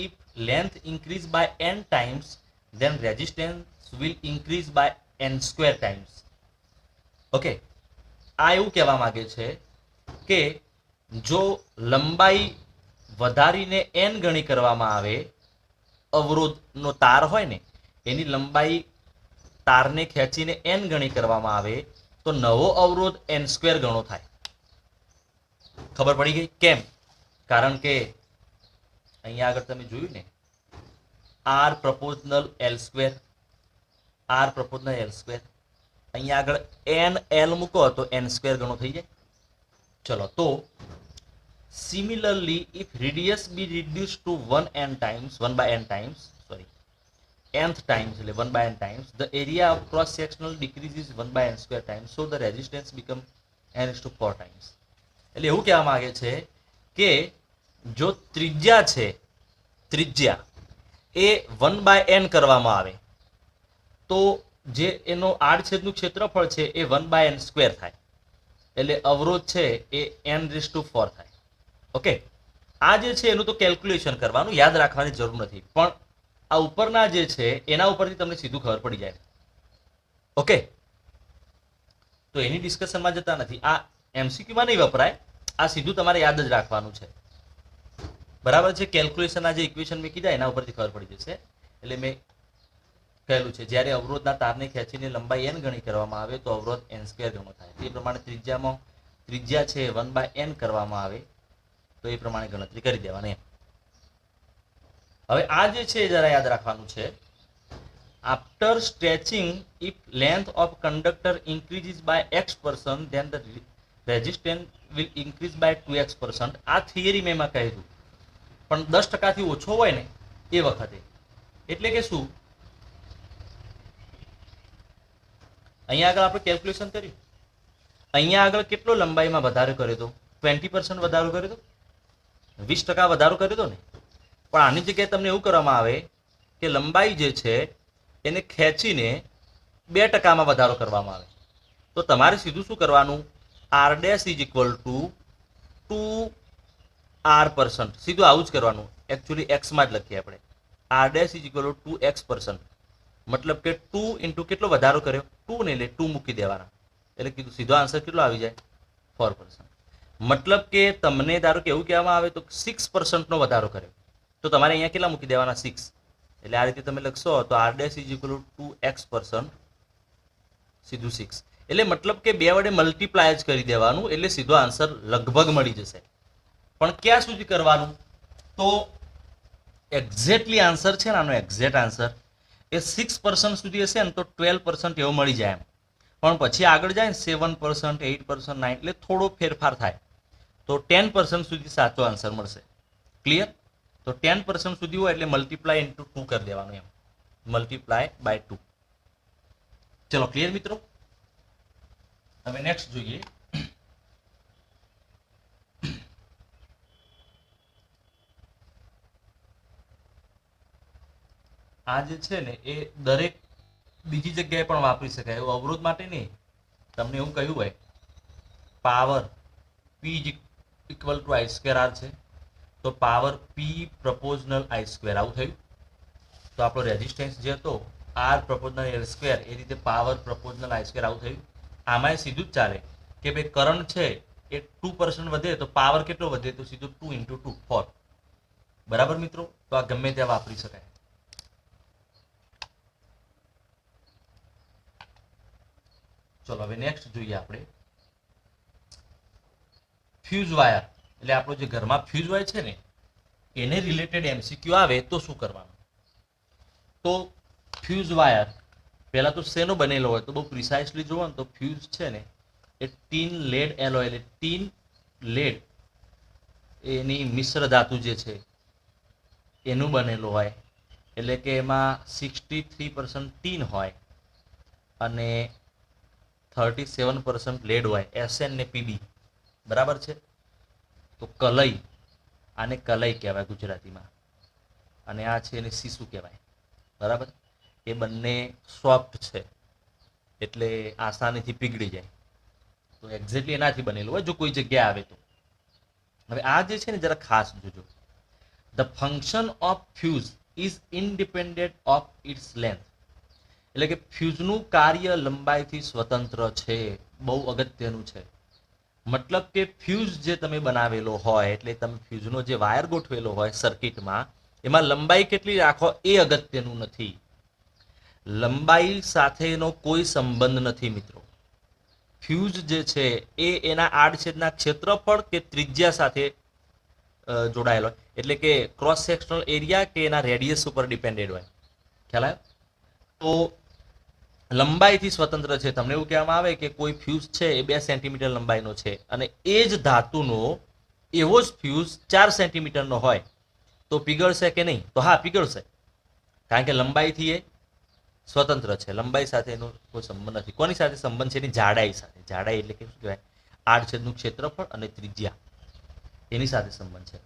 if length increase by n times, then resistance will increase by n square times. Okay, આ એવું કહેવા માંગે છે કે જો લંબાઈ વધારીને n ગણી કરવામાં આવે, અવરોધનો તાર હોય ને એની લંબાઈ તારને ખેંચીને n ગણી કરવામાં આવે તો નવો અવરોધ n સ્ક્વેર ગણો થાય. ખબર પડી ગઈ? કેમ? કારણ કે અહીંયા આગળ તમે જોયું ને, R proportional L square, R proportional L square, અહીંયા આગળ એન એલ મૂકો તો એન સ્ક્વેર ગણો થઈ જાય. ચલો તો similarly if radius be reduce to 1 by n times, nth times એટલે 1 by n times, the area of cross sectional decreases 1 by n square times, so the resistance become n/4 times. એટલે એવું કહેવા માંગે છે કે જો ત્રિજ્યા છે, ત્રિજ્યા એ 1 by n કરવામાં આવે તો જે એનો આડછેદનું ક્ષેત્રફળ છે એ 1 by n સ્ક્વેર થાય, એટલે અવરોધ છે એ n/4 થાય. ઓકે, આ જે છે એનું તો કેલ્ક્યુલેશન કરવાનું, યાદ રાખવાની જરૂર નથી. પણ આ ઉપરના જે છે એના ઉપરથી તમને સીધું ખબર પડી જાય. ઓકે, તો એની ડિસ્કશનમાં જતા નથી. આ એમસીક્યુમાં નહીં વપરાય, આ સીધું તમારે યાદ જ રાખવાનું છે. બરાબર છે. કેલ્ક્યુલેશનના જે ઇક્વેશન મેં કીધા એના ઉપરથી ખબર પડી જશે. એટલે મેં કહેલું છે જ્યારે અવરોધના તારને ખેંચીને લંબાઈ n ગણી કરવામાં આવે તો અવરોધ n² ગણો થાય. તે પ્રમાણે ત્રિજ્યા છે 1/n કરવામાં આવે તો એ પ્રમાણે ગણતરી કરી દેવાની. હવે આ જે છે જરા યાદ રાખવાનું છે. After stretching if length of conductor increases by x%, then the resistance will increase by 2x%. આ થિયરી મેં એમાં કહ્યું, પણ 10% ઓછો હોય ને એ વખતે. એટલે કે શું, અહીંયા આગળ આપણે કેલ્ક્યુલેશન કર્યું, અહીંયા આગળ કેટલો લંબાઈમાં વધારો કર્યો હતો? 20% વધારો કર્યો હતો, 20% વધારો કર્યો હતો ને. પણ આની જગ્યાએ તમને એવું કરવામાં આવે કે લંબાઈ જે છે એને ખેંચીને 2%માં વધારો કરવામાં આવે. તો તમારે સીધું શું કરવાનું? r dash is equal two 2r%. સીધું આવું જ કરવાનું. એકચ્યુઅલી એક્સમાં જ લખીએ આપણે. r dash is equal two 2x%. મતલબ કે 2 ઇન્ટુ કેટલો વધારો કર્યો? 2 ને એટલે 2 મૂકી દેવાના. એટલે કીધું સીધો આન્સર કેટલો આવી જાય? 4%. મતલબ કે તમને ધારો કે એવું કહેવામાં આવે તો 6% નો વધારો કર્યો, તો તમારે અહીંયા કેટલા મૂકી દેવાના? 6. એટલે આ રીતે તમે લખશો તો r dash is equal two 2x%, સીધું 6. એટલે મતલબ કે 2 વડે મલ્ટીપ્લાય જ કરી દેવાનું, એટલે સીધો આન્સર લગભગ મળી જશે. પણ ક્યાં સુધી કરવાનું? તો એક્ઝેક્ટલી આન્સર છે ને, આનો એક્ઝેક્ટ આન્સર એ 6% સુધી હશે ને તો 12% એવો મળી જાય એમ. પણ પછી આગળ જાય ને 7%, 8%, 9, એટલે થોડો ફેરફાર થાય તો 10% સુધી સાચો આન્સર મળશે. ક્લિયર? તો 10% સુધી હોય એટલે મલ્ટીપ્લાય ઇન્ટુ 2 કરી દેવાનું એમ, મલ્ટીપ્લાય બાય 2. ચલો ક્લિયર મિત્રો? હવે નેક્સ્ટ જોઈએ. આ જે છે ને એ દરેક બીજી જગ્યાએ પણ વાપરી શકાય. એવું અવરોધ માટે નહીં, તમને એવું કહ્યું હોય power P equal to I²R છે, તો પાવર P પ્રપોઝનલ I², આવું થયું. તો આપણો રેઝિસ્ટન્સ જે હતો R પ્રપોઝનલ L², એ રીતે પાવર પ્રપોઝનલ I², આવું થયું. આમાં સીધું જ ચાલે કે ભાઈ કરંટ છે એ 2% વધે તો પાવર કેટલો વધે? તો સીધું 2 ઇન્ટુ 2, 4. બરાબર મિત્રો? તો આ ગમે ત્યાં વાપરી શકાય. ચલો હવે નેક્સ્ટ જોઈએ આપણે ફ્યુઝ વાયર. એટલે આપણો જે ઘરમાં ફ્યુઝ હોય છે ને એને રિલેટેડ એમસીક્યુ આવે તો શું કરવાનું? તો ફ્યુઝ વાયર પહેલા તો શેનો બનેલો હોય? તો બહુ પ્રિસાઇસલી જોવો ને તો ફ્યુઝ છે ને એ ટીન લેડ એલોય, એટલે ટીન લેડ એની મિશ્ર ધાતુ જે છે એનું બનેલું હોય. એટલે કે એમાં 63% ટીન હોય અને 37% લેડ હોય, SN ને PB. બરાબર છે? તો કલઈ, આને કલઈ કહેવાય ગુજરાતીમાં, અને આ છે એને સીસું કહેવાય. બરાબર? એ બંને સોફ્ટ છે એટલે આસાનીથી પીગળી જાય. તો એક્ઝેક્ટલી એનાથી બનેલું હોય જો કોઈ જગ્યાએ આવે તો. હવે આ જે છે ને જરા ખાસ જોજો. The function of fuse is independent of its length. એટલે કે ફ્યુઝનું કાર્ય લંબાઈથી સ્વતંત્ર છે. બહુ અગત્યનું છે. મતલબ કે ફ્યુઝ જે તમે બનાવેલો હોય, એટલે તમે ફ્યુઝનો જે વાયર ગોઠવેલો હોય સર્કિટમાં, એમાં લંબાઈ કેટલી રાખો એ અગત્યનું નથી. લંબાઈ સાથેનો કોઈ સંબંધ નથી મિત્રો. ફ્યુઝ જે છે એ એના આડછેદના ક્ષેત્રફળ કે ત્રિજ્યા સાથે જોડાયેલો હોય. એટલે કે ક્રોસ સેક્શનલ એરિયા કે એના રેડિયસ ઉપર ડિપેન્ડેડ હોય. ખ્યાલ આવ્યો? તો લંબાઈથી સ્વતંત્ર છે. તમને એવું કહેવામાં આવે કે કોઈ ફ્યુઝ છે એ 2 સેન્ટીમીટર લંબાઈનો છે અને એ જ ધાતુનો એવો જ ફ્યુઝ 4 સેન્ટીમીટરનો હોય તો પીગળશે કે નહીં? તો હા, પીગળશે. કારણ કે લંબાઈથી એ સ્વતંત્ર છે. લંબાઈ સાથે એનો કોઈ સંબંધ નથી. કોની સાથે સંબંધ છે? એની જાડાઈ સાથે. જાડાઈ એટલે કે શું કહેવાય? આડછેદનું ક્ષેત્રફળ અને ત્રિજ્યા, એની સાથે સંબંધ છે.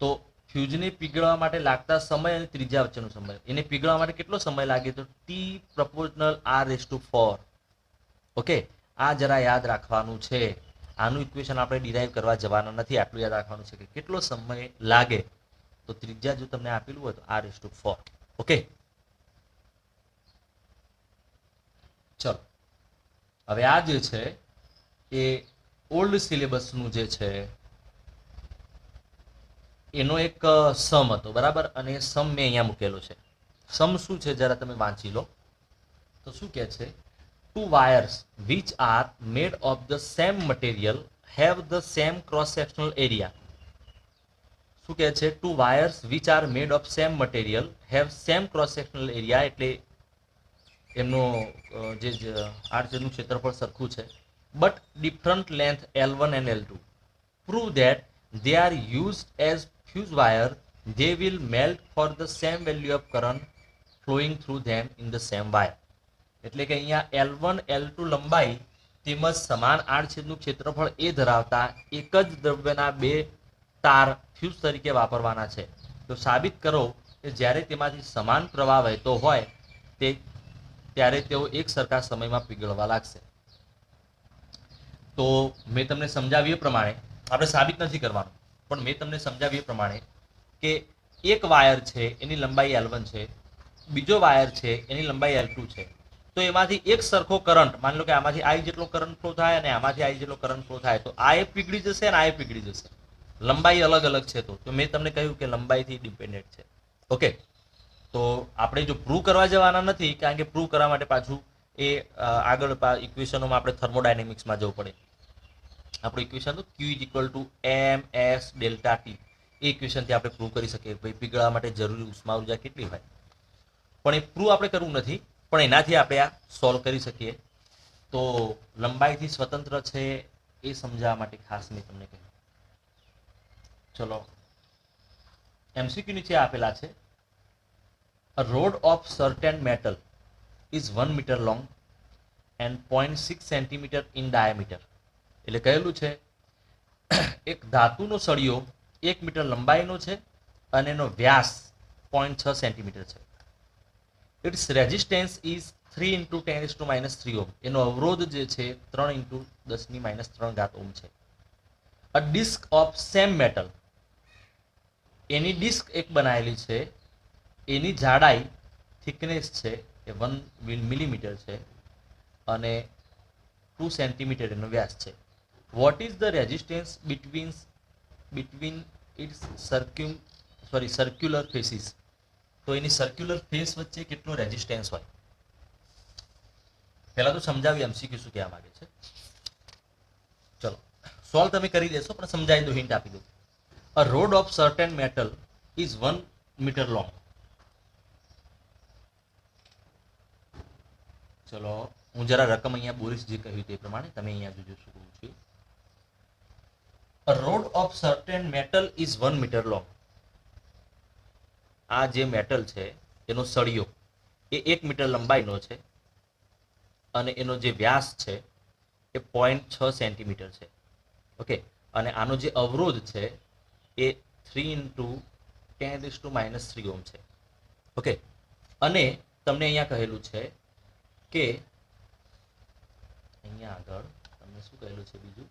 તો ફ્યુઝને પીગળવા માટે લાગતા સમય અને ત્રિજ્યા વચ્ચેનો સંબંધ. એને પીગળવા માટે કેટલો સમય લાગે? તો T પ્રપોઝનલ R/4. ઓકે, આ જરા યાદ રાખવાનું છે. આનું ઇક્વેશન આપણે ડિરાઈવ કરવા જવાના નથી. આટલું યાદ રાખવાનું છે કે કેટલો સમય લાગે. તો ત્રિજ્યા જો તમને આપેલું હોય તો R/4. ઓકે, ચલો હવે આ જે છે એ ઓલ્ડ સિલેબસનું જે છે એનો એક સમ હતો, બરાબર, અને એ સમ મેં અહીંયા મૂકેલો છે. સમ શું છે જરા તમે વાંચી લો. તો શું કહે છે, two wires which are made of the same material have the same cross sectional area. શું કહે છે, two wires which are made of same material have same cross sectional area, એટલે એમનું જે આડછેદનું ક્ષેત્રફળ સરખું છે, but different length L1 and L2. Prove that they are used as fuse wire, they will melt for the same value of current flowing through them in the same wire. એટલે કે અહીંયા L1 L2 લંબાઈ તેમજ સમાન આડછેદનું ક્ષેત્રફળ એ ધરાવતા એક જ દ્રવ્યના બે તાર ફ્યુઝ તરીકે વાપરવાના છે. તો સાબિત કરો કે જ્યારે તેમાંથી સમાન પ્રવાહ વહેતો હોય ત્યારે તેઓ એક સરખા સમયમાં પીગળવા લાગશે. તો મેં તમને સમજાવ્યું એ પ્રમાણે, આપણે સાબિત નથી કરવાનું, પણ મેં તમને સમજાવ્યું એ પ્રમાણે કે એક વાયર છે એની લંબાઈ L1 છે, બીજો વાયર છે એની લંબાઈ L2 છે. તો એમાંથી એક સરખો કરંટ, માની લો કે આમાંથી I જેટલો કરંટ ફ્લો થાય અને આમાંથી I જેટલો કરંટ ફ્લો થાય, તો આ એ પીગળી જશે અને આ એ પીગળી જશે. લંબાઈ અલગ અલગ છે. તો મેં તમને કહ્યું કે લંબાઈથી ડિપેન્ડન્ટ છે. ઓકે, તો આપણે જો પ્રૂવ કરવા જવાના નથી, કારણ કે પ્રૂવ કરવા માટે પાછું એ આગળ ઇક્વેશનોમાં આપણે થર્મોડાયનેમિક્સમાં જવું પડે. આપણું ઇક્વેશન તો Q is equal to ms delta T, એ ઇક્વેશનથી આપણે પ્રૂવ કરી શકીએ ભાઈ પીગળવા માટે જરૂરી ઉષ્મા ઉર્જા કેટલી હોય. પણ એ પ્રૂવ આપણે કરવું નથી, પણ એનાથી આપણે આ સોલ્વ કરી શકીએ. તો લંબાઈથી સ્વતંત્ર છે એ સમજાવવા માટે ખાસ મેં તમને કહ્યું. ચલો, MCQ નીચે આપેલા છે. A rod of certain metal is 1 meter long and 0.6 centimeter in diameter. એટલે કહેલું છે એક ધાતુનો સળિયો 1 મીટર લંબાઈનો છે અને એનો વ્યાસ 0.6 સેન્ટીમીટર છે. It's resistance is 3 × 10⁻³ ohm. એનો અવરોધ જે છે 3 × 10⁻³ ઓહ્મ છે. A disc of same metal, એની ડિસ્ક એક બનાવેલી છે, એની જાડાઈ થિકનેસ છે એ 1 મિલીમીટર છે અને 2 સેન્ટીમીટર એનો વ્યાસ છે. What is the resistance between its circular faces. તો એની સર્ક્યુલર ફેસ વચ્ચે કેટલો રેઝિસ્ટન્સ હોય. પહેલા તો સમજાવી MCQ શું કહેવા માંગે છે. ચલો સોલ્વ તમે કરી દેશો, પણ સમજાવી દો, હિન્ટ આપી દો. A rod of certain metal is 1 metre long. ચલો હું જરા રકમ અહીંયા બોલીશ જે કહ્યું તે પ્રમાણે, તમે અહીંયા જોજો શું કહું છું. A rod of certain metal is 1 meter long. આ જે મેટલ છે એનો સળિયો એ 1 મીટર લંબાઈનો છે અને એનો જે વ્યાસ છે એ 0.6 સેન્ટીમીટર છે. ઓકે, અને આનો જે અવરોધ છે એ 3 × 10⁻³ ઓહ્મ છે. ઓકે, અને તમને અહીંયા કહેલું છે કે અહીંયા આગળ તમને શું કહેલું છે બીજું,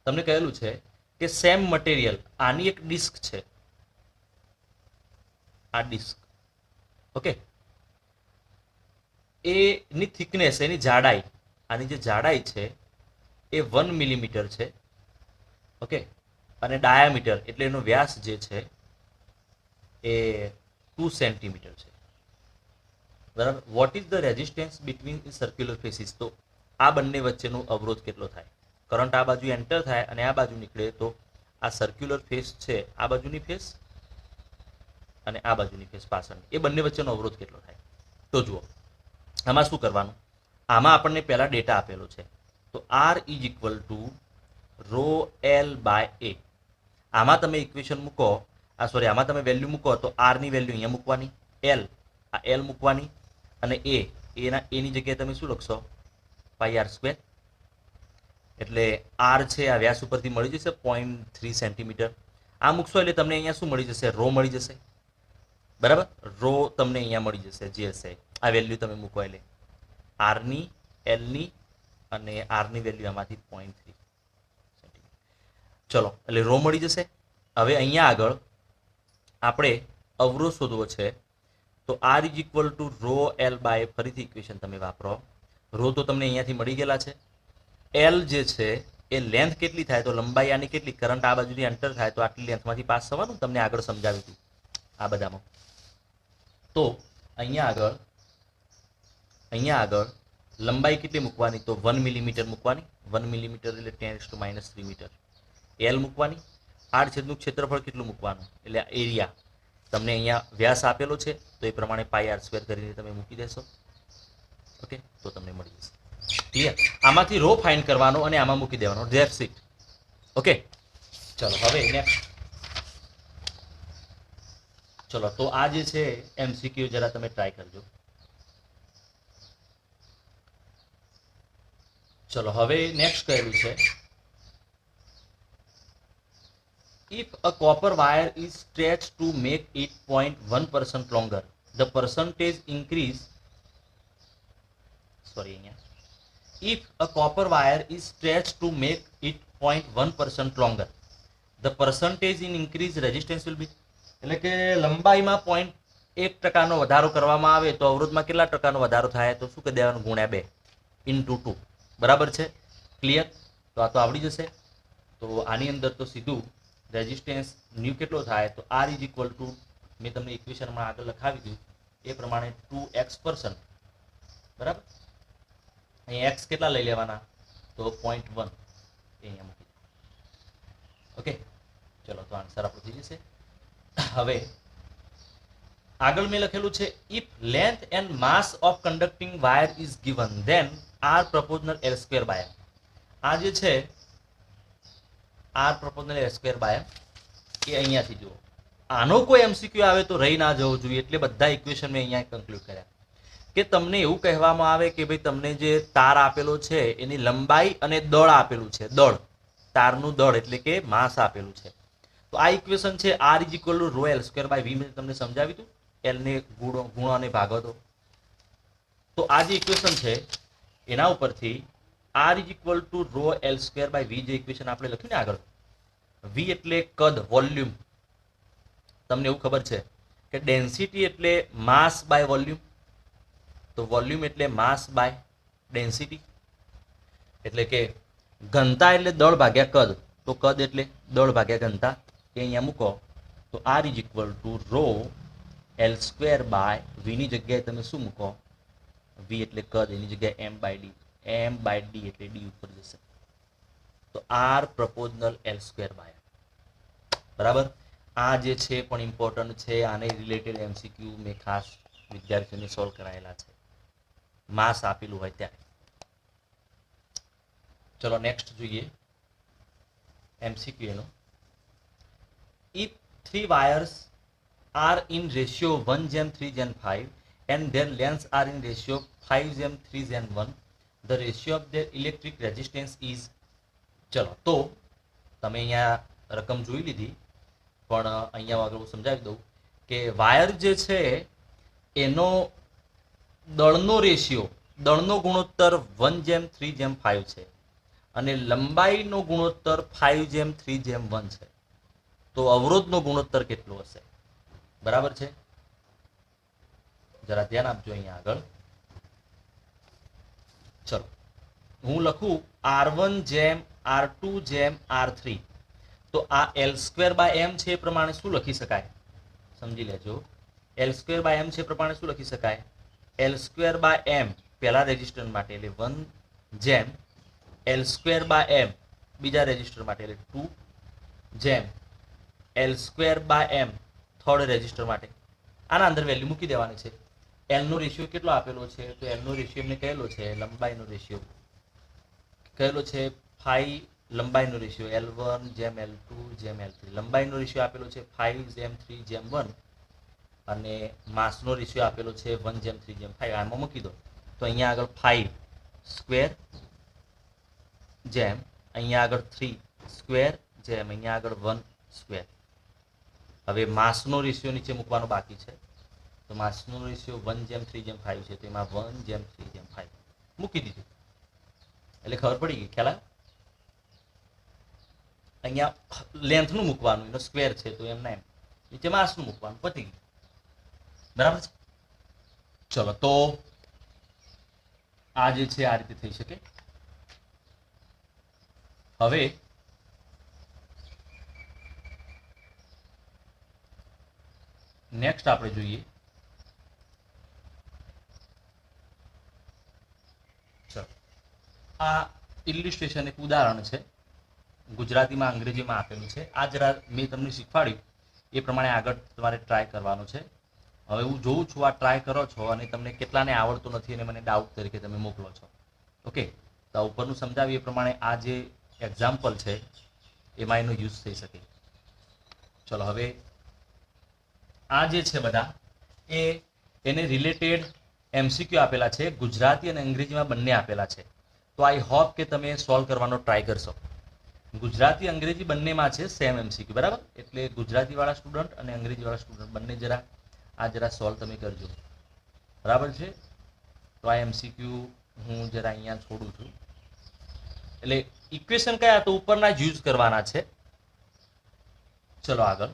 તમને કહેલું છે કે સેમ મટીરિયલ, આની એક ડિસ્ક છે, આ ડિસ્ક, ઓકે, એની થિકનેસ, એની જાડાઈ, આની જે જાડાઈ છે એ 1 મિલીમીટર છે. ઓકે, અને ડાયામીટર એટલે એનો વ્યાસ જે છે એ 2 સેન્ટીમીટર છે. બરાબર. Vote is the resistance between circular faces. તો આ બંને વચ્ચેનો અવરોધ કેટલો થાય. કરંટ આ બાજુ એન્ટર થાય અને આ બાજુ નીકળે, તો આ સર્ક્યુલર ફેસ છે, આ બાજુની ફેસ અને આ બાજુની ફેસ પાછળની, એ બંને વચ્ચેનો અવરોધ કેટલો થાય. તો જુઓ આમાં શું કરવાનું. આમાં આપણને પહેલા ડેટા આપેલો છે, તો R is equal two ρl/a. આમાં તમે ઇક્વેશન મૂકો, આમાં તમે વેલ્યુ મૂકો, તો R ની વેલ્યુ અહીંયા મૂકવાની, L મૂકવાની, અને એની જગ્યાએ તમે શું લખશો, πr². એટલે R છે આ વ્યાસ ઉપરથી મળી જશે 0.3 સેન્ટીમીટર. આ મૂકશો એટલે તમને અહીંયા શું મળી જશે, ρ મળી જશે. બરાબર, ρ તમને અહીંયા મળી જશે જે હશે આ વેલ્યુ તમે મૂકો એટલે R ની, L ની અને R ની વેલ્યુ આમાંથી 0.3 સેન્ટીમીટર. ચલો, એટલે ρ મળી જશે. હવે અહીંયા આગળ આપણે અવરોધ શોધવો છે તો R is equal to rho L by, ફરીથી ઇક્વેશન તમે વાપરો. રો તો તમને અહીંયાથી મળી ગયેલા છે. એલ જે છે એ લેન્થ કેટલી થાય તો લંબાઈ આની કેટલી, કરંટ આ બાજુથી એન્ટર થાય તો આટલી લેન્થમાંથી પાસ થવાનું, તમને આગળ સમજાવ્યું હતું આ બધામાં. તો અહીંયા આગળ લંબાઈ કેટલી મૂકવાની તો 1 મિલીમીટર મૂકવાની. 1 મિલીમીટર એટલે 10⁻³ મીટર. એલ મૂકવાની. આડ છેદનું ક્ષેત્રફળ કેટલું મૂકવાનું એટલે એરિયા તમને અહીંયા વ્યાસ આપેલો છે તો એ પ્રમાણે πr² કરીને તમે મૂકી દેશો. ઓકે, તો તમને મળી જશે. ક્લિયર? આમાંથી રો ફાઇન્ડ કરવાનો અને આમાં મૂકી દેવાનો. That's it. ઓકે, ચલો હવે નેક્સ્ટ. ચલો તો આ જે છે એમસીક્યુ જરા તમે ટ્રાય કરજો. ચલો હવે નેક્સ્ટ કહેલું છે, if a copper wire is stretched to make it 0.1% longer, the percentage increase, if a copper wire is stretched to make it 0.1% longer, the percentage in increase resistance will be, એટલે કે લંબાઈમાં 0.1% વધારો કરવામાં આવે તો અવરોધમાં કેટલા ટકાનો વધારો થાય તો શું કહી દેવાનું, ગુણ્યા 2 × 2. બરાબર છે? ક્લિયર? તો આ તો આવડી જશે. તો આની અંદર તો સીધું રેઝિસ્ટન્સ ન્યુ કેટલો થાય તો આર ઇઝ ઇક્વલ ટુ, મેં તમને ઇક્વેશનમાં આગળ લખાવી દીધું એ પ્રમાણે 2x%. બરાબર? અહીંયા એક્સ કેટલા લઈ લેવાના તો 0.1 અહીંયા મૂકી. ઓકે, ચલો તો આન્સર આપણો થઈ જશે. હવે આગળ મેં લખેલું છે, if length and mass of conducting wire is given then R proportional L² by. આ જે છે આર પ્રપોઝનલ L² બાય એ અહીંયાથી જુઓ. આનો કોઈ એમસીક્યુ આવે તો રહી ના જવું જોઈએ, એટલે બધા ઇક્વેશન મેં અહીંયા કન્ક્લુડ કર્યા. કે તમને એવું કહેવામાં આવે કે ભાઈ તમને જે તાર આપેલો છે એની લંબાઈ અને દળ આપેલું છે, દળ, તારનું દળ એટલે કે માસ આપેલું છે. તો આ ઇક્વેશન છે R is equal to rho L² by V. મેં તમને સમજાવ્યું હતું, એલને ગુણો અને ભાગો દો. તો આ જે ઇક્વેશન છે એના ઉપરથી R is equal to rho L² by V જે ઇક્વેશન આપણે લખ્યું ને આગળ, વી એટલે કદ, વોલ્યુમ. તમને એવું ખબર છે કે ડેન્સિટી એટલે માસ બાય વોલ્યુમ, તો વોલ્યુમ એટલે માસ બાય ડેન્સિટી. એટલે કે ઘનતા એટલે દળ ભાગ્યા કદ, તો કદ એટલે દળ ભાગ્યા ઘનતા. એ અહીંયા મૂકો તો R is equal to rho L² by V ની જગ્યાએ તમે શું મૂકો, વી એટલે કદ, એની જગ્યાએ m/d, m/d એટલે d ઉપર જશે. તો આર પ્રપોઝનલ L² બાય. બરાબર? આ જે છે પણ ઇમ્પોર્ટન્ટ છે, આને રિલેટેડ એમસીક્યુ મેં ખાસ વિદ્યાર્થીઓને સોલ્વ કરાયેલા છે માસ આપેલું હોય ત્યારે. ચલો નેક્સ્ટ જોઈએ એમસીક્યુ એનો. If 3 wires are in ratio 1:3:5 and their lengths are in ratio 5:3:1, the ratio of their electric resistance is. ચલો તો તમે અહીંયા રકમ જોઈ લીધી, પણ અહીંયા આગળ હું સમજાવી દઉં કે વાયર જે છે એનો દળનો રેશિયો, દળનો ગુણોત્તર 1:3:5 છે અને લંબાઈનો ગુણોત્તર 5:3:1 છે. તો અવરોધનો ગુણોત્તર કેટલો હશે? બરાબર છે? જરા ધ્યાન આપજો અહીંયા આગળ. ચલો હું લખું R1:R2:R3. તો આ L² બાય m છે એ પ્રમાણે શું લખી શકાય સમજી લેજો. L² બાય m છે એ પ્રમાણે શું લખી શકાય, L² બાય m પહેલા રેઝિસ્ટર માટે એટલે 1/L² બાય m બીજા રેઝિસ્ટર માટે એટલે 2/L² by m third resistor માટે. આના અંદર વેલ્યુ મૂકી દેવાની છે. એલ નો રેશિયો કેટલો આપેલો છે તો એલ નો રેશિયો એમને કહેલો છે, લંબાઈનો રેશિયો કહેલો છે 5, લંબાઈનો રેશિયો L1:L2:L3. લંબાઈનો રેશિયો આપેલો છે 5:3:1 અને માસનો રેશિયો આપેલો છે 1:3:5. આમાં મૂકી દો તો અહીંયા આગળ 5 સ્ક્વેર જેમ અહીંયા આગળ 3 સ્ક્વેર જેમ અહીંયા આગળ 1 સ્ક્વેર. હવે માસનો રેશિયો નીચે મૂકવાનો બાકી છે, તો માસનો રેશિયો 1:3:5 છે, તો એમાં 1:3:5 મૂકી દીધું એટલે ખબર પડી ગઈ, ખ્યાલ આવ્યો? અહીંયા લેન્થનું મૂકવાનું, એનો સ્ક્વેર છે તો એમના એમ નીચે માસનું મૂકવાનું, પતી ગયું. બરાબર છે. ચલો તો આ જે છે આ રીતે થઈ શકે. હવે નેક્સ્ટ આપણે જોઈએ, ચલો આ ઇલિસ્ટ્રેશન એક ઉદાહરણ છે, ગુજરાતીમાં અંગ્રેજીમાં આપેલું છે. આ જરા મેં તમને શીખવાડ્યું એ પ્રમાણે આગળ તમારે ટ્રાય કરવાનું છે. હવે હું જોઉં છું આ ટ્રાય કરો છો અને તમને કેટલાને આવડતું નથી અને મને ડાઉટ તરીકે તમે મોકલો છો. ઓકે, તો ઉપરનું સમજાવી એ પ્રમાણે આ જે એક્ઝામ્પલ છે એમાં એનો યુઝ થઈ શકે. ચલો હવે આ જે છે બધા એને રિલેટેડ એમસીક્યુ આપેલા છે, ગુજરાતી અને અંગ્રેજીમાં બંને આપેલા છે. તો આઈ હોપ કે તમે સોલ્વ કરવાનો ટ્રાય કરશો. ગુજરાતી અંગ્રેજી બંનેમાં છે સેમ એમસીક્યુ, બરાબર? એટલે ગુજરાતીવાળા સ્ટુડન્ટ અને અંગ્રેજીવાળા સ્ટુડન્ટ બંને જરા સોલ્વ તમે કરજો, બરાબર છે? તો આ એમસીક્યુ હું જરા અહીંયા છોડું છું. એટલે ઇક્વેશન કયા તો ઉપરના જ યુઝ કરવાના છે. ચલો આગળ.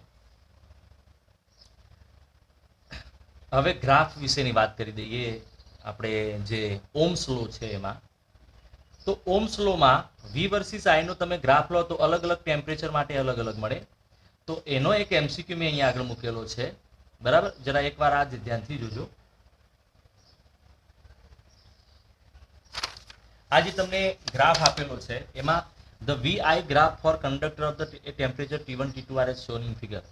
હવે ગ્રાફ વિશેની વાત કરી દઈએ. આપણે જે ઓહ્મ્સ લો છે એમાં, તો ઓહ્મ્સ લોમાં વી વર્સિસ આઈ નો તમે ગ્રાફ લો તો અલગ અલગ ટેમ્પરેચર માટે અલગ અલગ મળે. તો એનો એક એમસીક્યુ મેં અહીંયા આગળ મૂકેલો છે, બરાબર? જરા એકવાર આ ધ્યાનથી જોજો. આ જે તમને ગ્રાફ આપેલો છે એમાં the VI graph for conductor of the temperature T1 T2 are as shown in figure.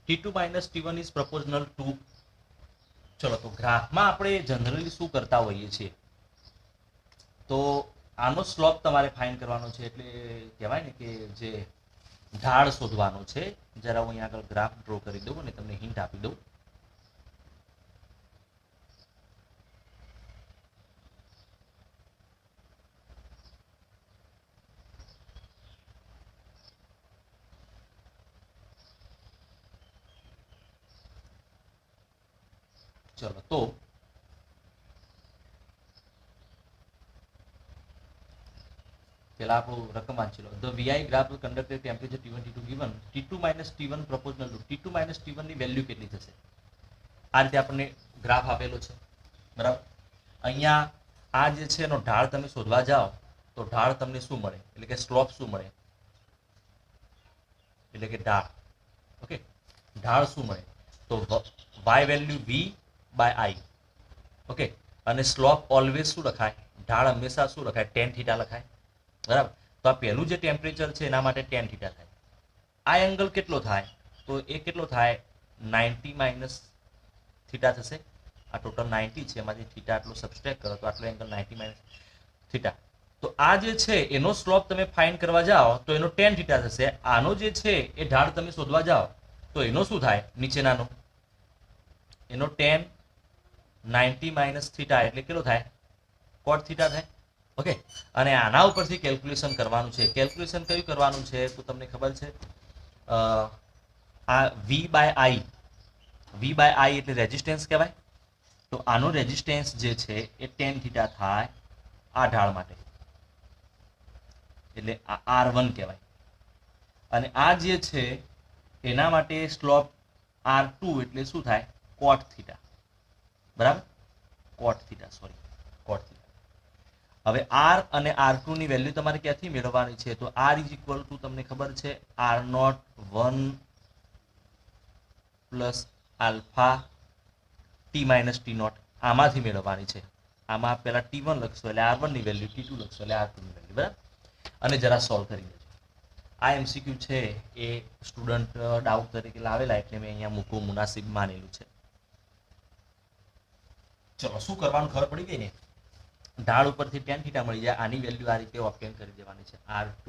T2 minus T1 is proportional to. ચલો તો ગ્રાફમાં આપણે જનરલી શું કરતા હોઈએ છીએ, તો આનો સ્લોપ તમારે ફાઇન્ડ કરવાનો છે. એટલે કહેવાય ને કે જે ઢાળ શોધવાનો છે. જરા હું અહીંયા આગળ ગ્રાફ ડ્રો કરી દઉં અને તમને હિન્ટ આપી દઉં. ચલો તો પેલા આપણું રકમ વાંચી લો. The VI graph conductor temperature T1 T2 given T2 minus T1 proportional to T2 minus T1 ની વેલ્યુ કેટલી થશે? આ રીતે આપણને ગ્રાફ આપેલો છે, બરાબર? અહીંયા આ જે છે એનો ઢાળ તમે શોધવા જાઓ તો ઢાળ તમને શું મળે, એટલે કે સ્લોપ શું મળે, એટલે કે ઢાળ. ઓકે, ઢાળ શું મળે તો Y value V by I. Okay, અને સ્લોપ ઓલવેઝ શું લખાય, ઢાળ હંમેશા શું લખાય, ટેન થીટા લખાય, બરાબર? તો આ પહેલું જે ટેમ્પરેચર છે એના માટે ટેન થીટા થાય. આ એંગલ કેટલો થાય તો એ કેટલો થાય, 90 માઇનસ થીટા થશે. આ ટોટલ 90 છે, એમાંથી થીટા આટલો સબસ્ટ્રેક્ટ કરો તો આટલો એંગલ 90 માઇનસ થીટા. તો આ જે છે એનો સ્લોપ તમે ફાઇન્ડ કરવા જાઓ તો એનો ટેન થીટા થશે. આનો જે છે એ ઢાળ તમે શોધવા જાઓ તો એનો શું થાય, નીચેનાનો એનો ટેન 90 માઇનસ થીટા એટલે કેટલો થાય, કોટ થીટા થાય. ઓકે, અને આના ઉપરથી કેલ્ક્યુલેશન કરવાનું છે. કેલ્ક્યુલેશન કયું કરવાનું છે તો તમને ખબર છે, આ વી બાય આઈ એટલે રેઝિસ્ટન્સ કહેવાય. તો આનો રેઝિસ્ટન્સ જે છે એ ટેન થીટા થાય આ ઢાળ માટે, એટલે આ R1 કહેવાય. અને આ જે છે એના માટે સ્લોપ R2 એટલે શું થાય, કોટ થીટા, બરાબર? કોટ થીટા, સોરી, કોટ થીટા. હવે R અને R2 ની વેલ્યુ તમારે ક્યાંથી મેળવવાની છે તો R ઇઝ ઇક્વલ ટુ તમને ખબર છે R0 1 plus alpha T minus T0, આમાંથી મેળવવાની છે. આમાં પહેલા T1 લખશો એટલે R1 ની વેલ્યુ, T2 લખશો એટલે R2 ની વેલ્યુ, બરાબર? અને જરા સોલ્વ કરી દેજો. આ એમસીક્યુ છે એ સ્ટુડન્ટ ડાઉટ તરીકે લાવેલા એટલે મેં અહીંયા મૂકવું મુનાસિબ માનેલું છે. ચલો શું કરવાનું ખબર પડી ગઈ ને. ઢાળ ઉપરથી ટેન થીટા મળી જાય, આની વેલ્યુ આ રીતે ઓપ્ટેન કરી દેવાની છે, R2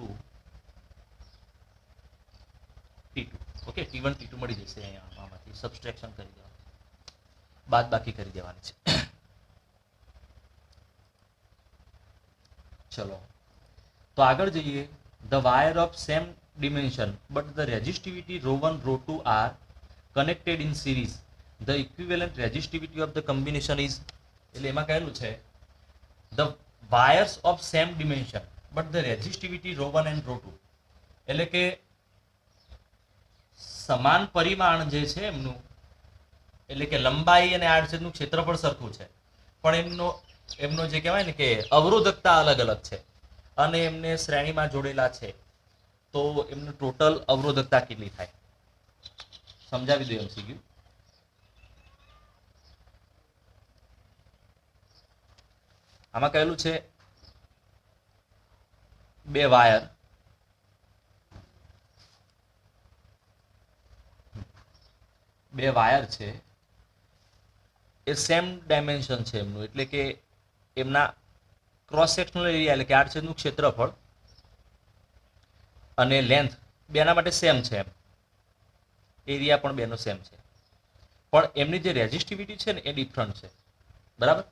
T2. Okay, T1 T2 મળી જશે. અહીંયા આમાંથી સબસ્ટ્રેક્શન કરી દેવાનું, બાદ બાકી કરી દેવાની છે. ચલો તો આગળ જઈએ. The wire of same dimension but the resistivity ρ1 ρ2 are connected in series. The equivalent resistivity of the combination is. એટલે એમાં કહેલું છે the wires of same dimension but the resistivity ρ1 and ρ2, એટલે કે સમાન પરિમાણ જે છે એમનું એટલે કે લંબાઈ અને આડછેદનું ક્ષેત્રફળ સરખું છે, પણ એમનો જે કહેવાય ને કે અવરોધકતા અલગ અલગ છે અને એમને શ્રેણીમાં જોડેલા છે, તો એમનું ટોટલ અવરોધકતા કેટલી થાય સમજાવી દો એમસીક્યુ. આમાં કહેલું છે બે વાયર છે એ સેમ ડાયમેન્શન છે એમનું, એટલે કે એમના ક્રોસ સેક્શનલ એરિયા એટલે કે આડછેદનું ક્ષેત્રફળ અને લેન્થ બેના માટે સેમ છે, એમ એરિયા પણ બેનો સેમ છે, પણ એમની જે રેઝિસ્ટિવિટી છે ને એ ડિફરન્ટ છે. બરાબર.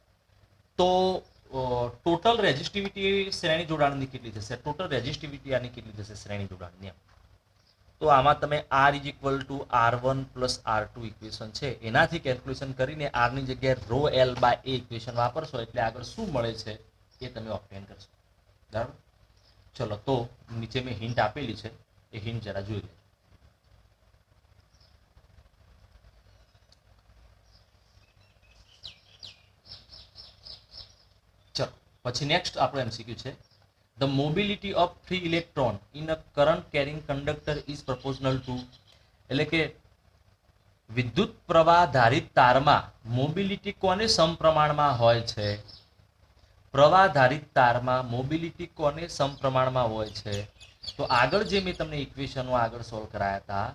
તો ટોટલ રેઝિસ્ટિવિટી શ્રેણી જોડાણની કેટલી થશે, ટોટલ રેઝિસ્ટિવિટી આની કેટલી થશે શ્રેણી જોડાણની? તો આમાં તમે R is equal to R1 plus R2 equation છે એનાથી કેલ્ક્યુલેશન કરીને R ની જગ્યાએ rho L by A equation વાપરશો એટલે આગળ શું મળે છે એ તમે ઓબ્ટેન કરશો. બરાબર. ચલો, તો નીચે મેં હિન્ટ આપેલી છે એ હિન્ટ જરા જોઈ લો. ચલો, પછી નેક્સ્ટ આપણો એમસીક્યુ છે the mobility of free electron in a current carrying conductor is proportional to, એટલે કે વિદ્યુત પ્રવાહ ધારિત તારમાં મોબિલિટી કોને સમપ્રમાણમાં હોય છે? પ્રવાહ ધારિત તારમાં મોબિલિટી કોને સમપ્રમાણમાં હોય છે? તો આગળ જે મેં તમને ઇક્વેશનો આગળ સોલ્વ કરાયા હતા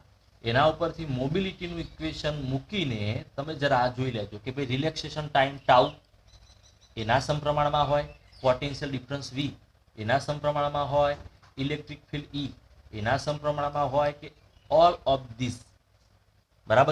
એના ઉપરથી મોબિલિટીનું ઇક્વેશન મૂકીને તમે જરા આ જોઈ લેજો કે ભાઈ રિલેક્સેશન ટાઈમ ટાઉ એના સમપ્રમાણમાં હોય, પોટેન્શિયલ ડિફરન્સ V એના સમપ્રમાણમાં હોય, ઇલેક્ટ્રિક ફિલ્ડ E એના સમપ્રમાણમાં હોય, કે ઓલ ઓફ ધીસ